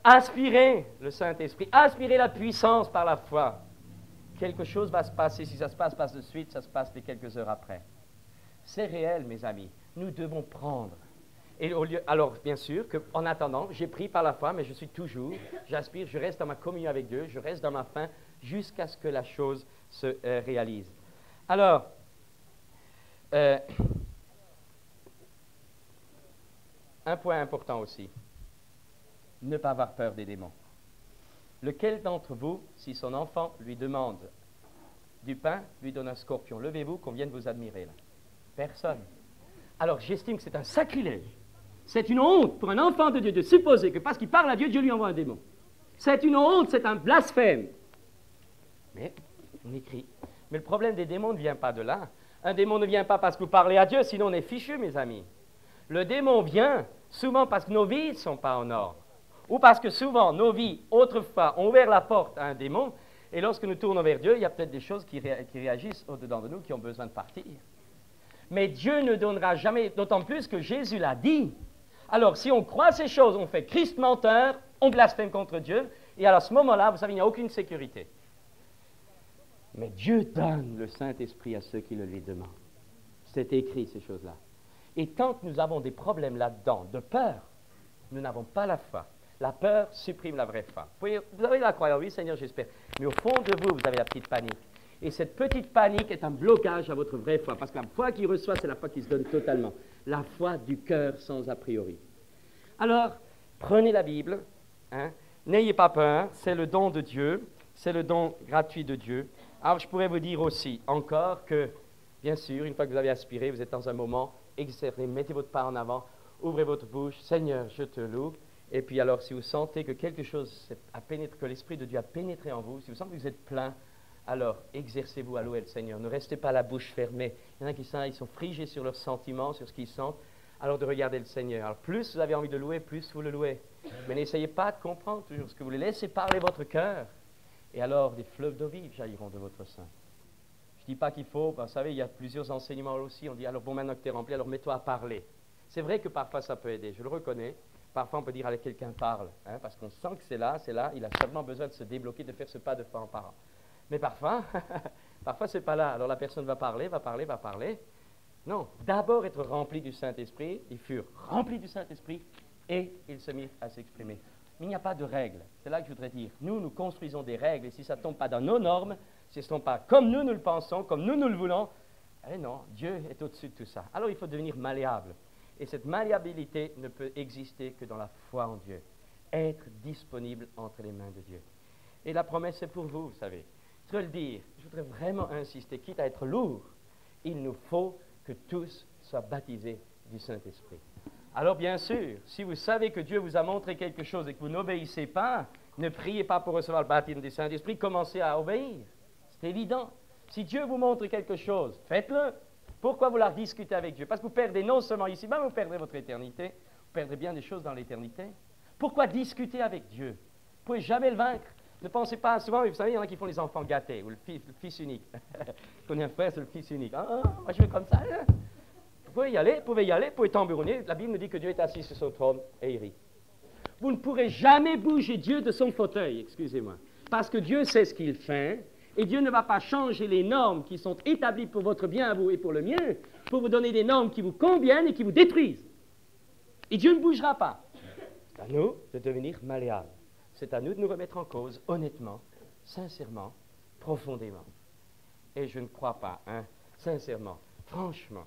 Aspirez le Saint-Esprit. Aspirez la puissance par la foi. Quelque chose va se passer. Si ça se passe de suite, ça se passe les quelques heures après. C'est réel, mes amis. Nous devons prendre. Et alors, bien sûr, en attendant, j'ai pris par la foi, mais je suis toujours, j'aspire, je reste dans ma communion avec Dieu, je reste dans ma faim, jusqu'à ce que la chose se réalise. Alors, un point important aussi, ne pas avoir peur des démons. Lequel d'entre vous, si son enfant lui demande du pain, lui donne un scorpion? Levez-vous, qu'on vienne vous admirer là. Personne. Alors, j'estime que c'est un sacrilège. C'est une honte pour un enfant de Dieu de supposer que parce qu'il parle à Dieu, Dieu lui envoie un démon. C'est une honte, c'est un blasphème. Mais, on écrit. Mais le problème des démons ne vient pas de là. Un démon ne vient pas parce que vous parlez à Dieu, sinon on est fichu, mes amis. Le démon vient souvent parce que nos vies ne sont pas en ordre. Ou parce que souvent, nos vies, autrefois, ont ouvert la porte à un démon, et lorsque nous tournons vers Dieu, il y a peut-être des choses qui réagissent au-dedans de nous, qui ont besoin de partir. Mais Dieu ne donnera jamais, d'autant plus que Jésus l'a dit. Alors, si on croit ces choses, on fait Christ menteur, on blasphème contre Dieu, et à ce moment-là, vous savez, il n'y a aucune sécurité. Mais Dieu donne le Saint-Esprit à ceux qui le lui demandent. C'est écrit, ces choses-là. Et tant que nous avons des problèmes là-dedans, de peur, nous n'avons pas la foi. La peur supprime la vraie foi. Vous avez la croyance, oui Seigneur, j'espère. Mais au fond de vous, vous avez la petite panique. Et cette petite panique est un blocage à votre vraie foi. Parce que la foi qu'il reçoit, c'est la foi qui se donne totalement. La foi du cœur sans a priori. Alors, prenez la Bible. Hein, n'ayez pas peur, c'est le don de Dieu. C'est le don gratuit de Dieu. Alors, je pourrais vous dire aussi, encore que, bien sûr, une fois que vous avez aspiré, vous êtes dans un moment, exercez, mettez votre pas en avant, ouvrez votre bouche, Seigneur, je te loue. Et puis alors, si vous sentez que quelque chose a pénétré, que l'Esprit de Dieu a pénétré en vous, si vous sentez que vous êtes plein, alors exercez-vous à louer le Seigneur. Ne restez pas la bouche fermée. Il y en a qui sont frigés sur leurs sentiments, sur ce qu'ils sentent, alors de regarder le Seigneur. Alors plus vous avez envie de louer, plus vous le louez. Mais n'essayez pas de comprendre toujours ce que vous voulez. Laissez parler votre cœur. Et alors, des fleuves d'eau vive jailliront de votre sein. Je ne dis pas qu'il faut, vous savez, il y a plusieurs enseignements aussi. On dit, alors bon, maintenant que tu es rempli, alors mets-toi à parler. C'est vrai que parfois ça peut aider, je le reconnais. Parfois on peut dire, allez, quelqu'un parle, hein, parce qu'on sent que c'est là, il a seulement besoin de se débloquer, de faire ce pas de foi en parlant. Mais parfois, parfois c'est pas là. Alors la personne va parler. Non, d'abord être rempli du Saint-Esprit. Ils furent remplis du Saint-Esprit et ils se mirent à s'exprimer. Mais il n'y a pas de règles. C'est là que je voudrais dire. Nous construisons des règles et si ça ne tombe pas dans nos normes, si ça ne tombe pas comme nous le pensons, comme nous le voulons, eh non, Dieu est au-dessus de tout ça. Alors il faut devenir malléable. Et cette malléabilité ne peut exister que dans la foi en Dieu. Être disponible entre les mains de Dieu. Et la promesse est pour vous, vous savez. Je veux le dire, je voudrais vraiment insister, quitte à être lourd, il nous faut que tous soient baptisés du Saint-Esprit. Alors bien sûr, si vous savez que Dieu vous a montré quelque chose et que vous n'obéissez pas, ne priez pas pour recevoir le baptême du Saint-Esprit, commencez à obéir. C'est évident. Si Dieu vous montre quelque chose, faites-le. Pourquoi vouloir discuter avec Dieu? Parce que vous perdez non seulement ici, mais vous perdrez votre éternité. Vous perdrez bien des choses dans l'éternité. Pourquoi discuter avec Dieu? Vous ne pouvez jamais le vaincre. Ne pensez pas, souvent, vous savez, il y en a qui font les enfants gâtés, ou le fils unique. Je connais un frère, c'est le fils unique. Moi je vais comme ça. Hein? Vous pouvez y aller, vous pouvez tambouriner. La Bible nous dit que Dieu est assis sur son trône et il rit. Vous ne pourrez jamais bouger Dieu de son fauteuil, excusez-moi. Parce que Dieu sait ce qu'il fait, et Dieu ne va pas changer les normes qui sont établies pour votre bien à vous et pour le mien, pour vous donner des normes qui vous conviennent et qui vous détruisent. Et Dieu ne bougera pas. C'est à nous de devenir malléables. C'est à nous de nous remettre en cause, honnêtement, sincèrement, profondément. Et je ne crois pas, hein, sincèrement, franchement.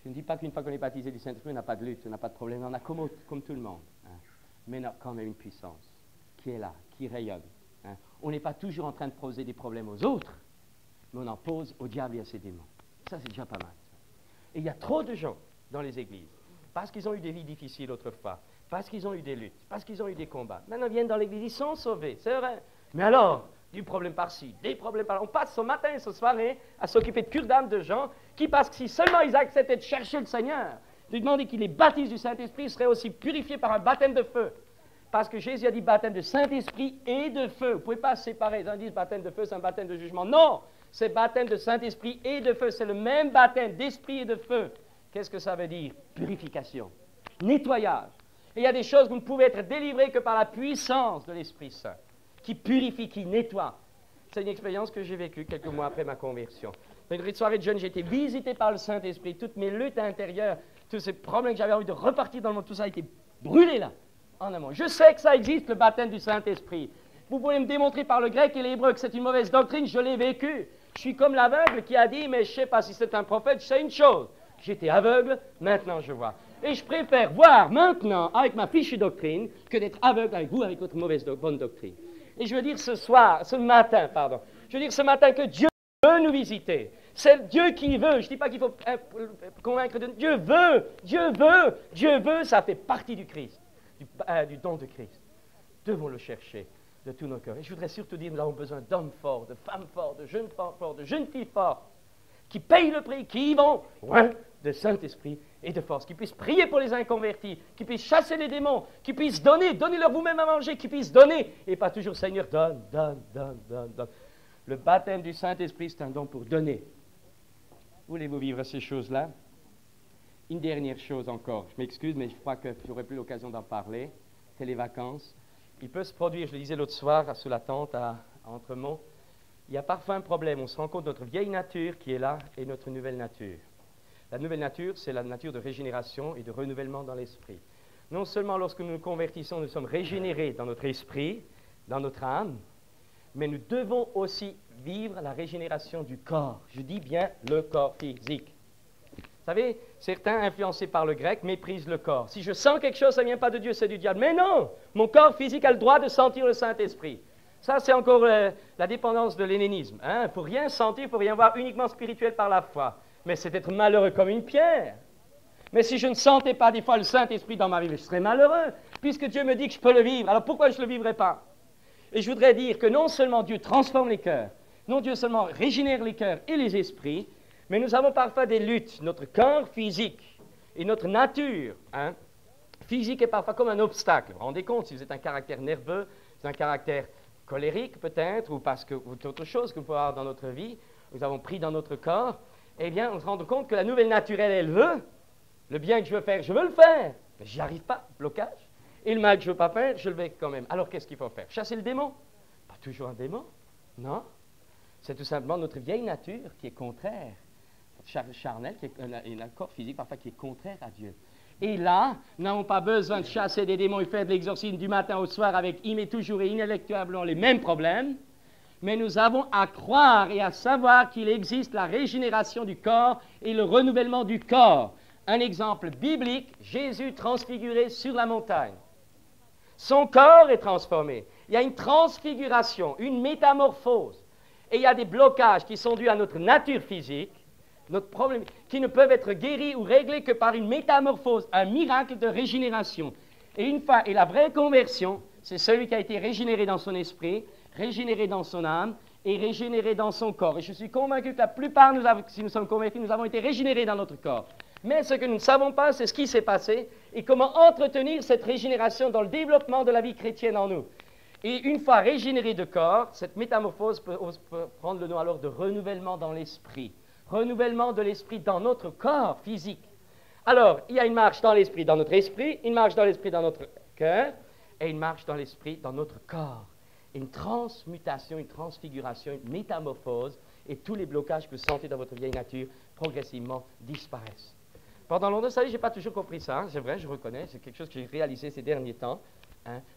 Je ne dis pas qu'une fois qu'on est baptisé du Saint-Esprit, on n'a pas de lutte, on n'a pas de problème, on a comme tout le monde. Hein, mais on a quand même une puissance qui est là, qui rayonne. Hein. On n'est pas toujours en train de poser des problèmes aux autres, mais on en pose au diable et à ses démons. Ça, c'est déjà pas mal. Ça. Et il y a trop de gens dans les églises, parce qu'ils ont eu des vies difficiles autrefois, parce qu'ils ont eu des luttes, parce qu'ils ont eu des combats. Maintenant, ils viennent dans l'église, ils sont sauvés, c'est vrai. Mais alors, du problème par-ci, des problèmes par-là. On passe ce matin et ce soirée à s'occuper de cure d'âme de gens qui, parce que si seulement ils acceptaient de chercher le Seigneur, de lui demander qu'il les baptise du Saint-Esprit, ils seraient aussi purifiés par un baptême de feu. Parce que Jésus a dit baptême de Saint-Esprit et de feu. Vous ne pouvez pas séparer. Les uns disent baptême de feu, c'est un baptême de jugement. Non, c'est baptême de Saint-Esprit et de feu. C'est le même baptême d'esprit et de feu. Qu'est-ce que ça veut dire? Purification, nettoyage. Et il y a des choses que vous ne pouvez être délivrés que par la puissance de l'Esprit Saint, qui purifie, qui nettoie. C'est une expérience que j'ai vécue quelques mois après ma conversion. Dans une soirée de jeûne, j'ai été visité par le Saint-Esprit. Toutes mes luttes intérieures, tous ces problèmes que j'avais envie de repartir dans le monde, tout ça a été brûlé là, en amont. Je sais que ça existe, le baptême du Saint-Esprit. Vous pouvez me démontrer par le grec et l'hébreu que c'est une mauvaise doctrine, je l'ai vécu. Je suis comme l'aveugle qui a dit, mais je ne sais pas si c'est un prophète, je sais une chose. J'étais aveugle, maintenant je vois. Et je préfère voir maintenant avec ma fichue doctrine que d'être aveugle avec vous, avec votre bonne doctrine. Et je veux dire ce matin que Dieu veut nous visiter. C'est Dieu qui veut. Je ne dis pas qu'il faut convaincre de Dieu veut, ça fait partie du Christ, du don de Christ. Devons le chercher de tous nos cœurs. Et je voudrais surtout dire, nous avons besoin d'hommes forts, de femmes fortes, de jeunes forts, de jeunes filles fortes, qui payent le prix, qui y vont, ouais, de Saint-Esprit et de force, qui puissent prier pour les inconvertis, qui puissent chasser les démons, qui puissent donner, donnez-leur vous-même à manger, qui puissent donner, et pas toujours Seigneur, donne, donne, donne, donne, donne. Le baptême du Saint-Esprit, c'est un don pour donner. Voulez-vous vivre ces choses-là? Une dernière chose encore, je m'excuse, mais je crois que j'aurai plus l'occasion d'en parler, c'est les vacances. Il peut se produire, je le disais l'autre soir, sous la tente à Entremont, il y a parfois un problème, on se rend compte de notre vieille nature qui est là et notre nouvelle nature. La nouvelle nature, c'est la nature de régénération et de renouvellement dans l'esprit. Non seulement lorsque nous nous convertissons, nous sommes régénérés dans notre esprit, dans notre âme, mais nous devons aussi vivre la régénération du corps. Je dis bien le corps physique. Vous savez, certains, influencés par le grec, méprisent le corps. Si je sens quelque chose, ça ne vient pas de Dieu, c'est du diable. Mais non, mon corps physique a le droit de sentir le Saint-Esprit. Ça, c'est encore la dépendance de l'hellénisme. Il ne faut rien sentir, il ne faut rien voir, uniquement spirituel par la foi. Mais c'est être malheureux comme une pierre. Mais si je ne sentais pas des fois le Saint-Esprit dans ma vie, je serais malheureux, puisque Dieu me dit que je peux le vivre. Alors pourquoi je ne le vivrais pas? Et je voudrais dire que non seulement Dieu transforme les cœurs, non Dieu seulement régénère les cœurs et les esprits, mais nous avons parfois des luttes. Notre corps physique et notre nature physique est parfois comme un obstacle. Vous vous rendez compte, si vous êtes un caractère nerveux, c'est un caractère colérique peut-être, ou parce que ou autre chose que nous pouvons avoir dans notre vie, nous avons pris dans notre corps, eh bien, on se rend compte que la nouvelle nature, elle veut. Le bien que je veux faire, je veux le faire, mais j'y arrive pas, blocage. Et le mal que je ne veux pas faire, je le fais quand même. Alors, qu'est-ce qu'il faut faire? Chasser le démon? Pas toujours un démon, non. C'est tout simplement notre vieille nature qui est contraire, charnelle, et le corps physique parfois qui est contraire à Dieu. Et là, nous n'avons pas besoin de chasser des démons et faire de l'exorcisme du matin au soir avec toujours et inéluctablement les mêmes problèmes, mais nous avons à croire et à savoir qu'il existe la régénération du corps et le renouvellement du corps. Un exemple biblique, Jésus transfiguré sur la montagne. Son corps est transformé. Il y a une transfiguration, une métamorphose. Et il y a des blocages qui sont dus à notre nature physique, notre problème, qui ne peuvent être guéris ou réglés que par une métamorphose, un miracle de régénération. Et une fois, et la vraie conversion, c'est celui qui a été régénéré dans son esprit, régénéré dans son âme et régénéré dans son corps. Et je suis convaincu que la plupart, si nous sommes convertis, nous avons été régénérés dans notre corps. Mais ce que nous ne savons pas, c'est ce qui s'est passé et comment entretenir cette régénération dans le développement de la vie chrétienne en nous. Et une fois régénéré de corps, cette métamorphose peut prendre le nom alors de renouvellement dans l'esprit. Renouvellement de l'esprit dans notre corps physique. Alors, il y a une marche dans l'esprit dans notre esprit, une marche dans l'esprit dans notre cœur, et une marche dans l'esprit dans notre corps. Une transmutation, une transfiguration, une métamorphose, et tous les blocages que vous sentez dans votre vieille nature progressivement disparaissent. Pendant longtemps, vous savez, je n'ai pas toujours compris ça, c'est vrai, je reconnais, c'est quelque chose que j'ai réalisé ces derniers temps,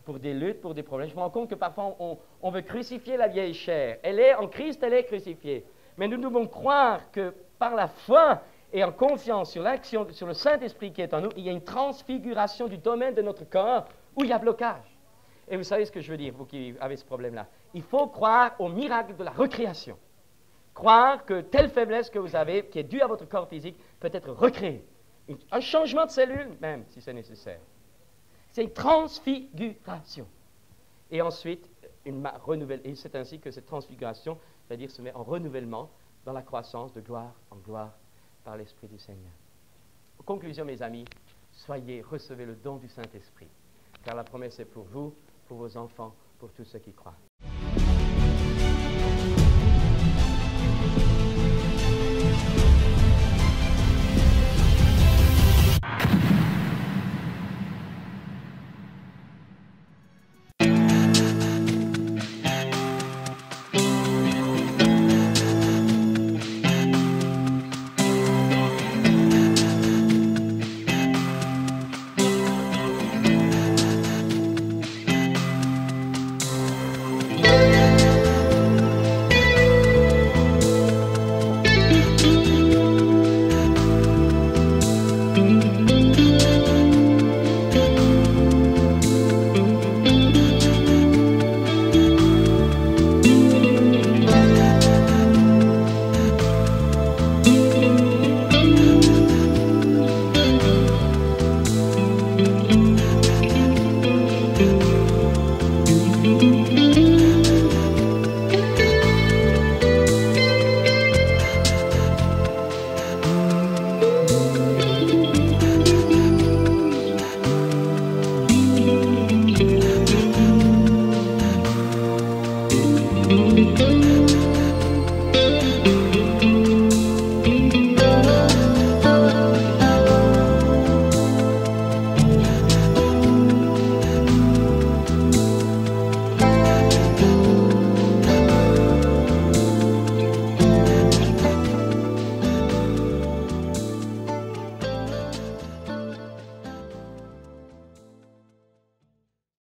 pour des luttes, pour des problèmes. Je me rends compte que parfois, on veut crucifier la vieille chair. Elle est, en Christ, elle est crucifiée. Mais nous devons croire que par la foi et en confiance sur l'action, sur le Saint-Esprit qui est en nous, il y a une transfiguration du domaine de notre corps où il y a blocage. Et vous savez ce que je veux dire, vous qui avez ce problème-là. Il faut croire au miracle de la recréation. Croire que telle faiblesse que vous avez, qui est due à votre corps physique, peut être recréée. Un changement de cellule, même, si c'est nécessaire. C'est une transfiguration. Et ensuite, et c'est ainsi que cette transfiguration, c'est-à-dire se met en renouvellement dans la croissance de gloire en gloire par l'Esprit du Seigneur. En conclusion, mes amis, recevez le don du Saint-Esprit, car la promesse est pour vous, pour vos enfants, pour tous ceux qui croient.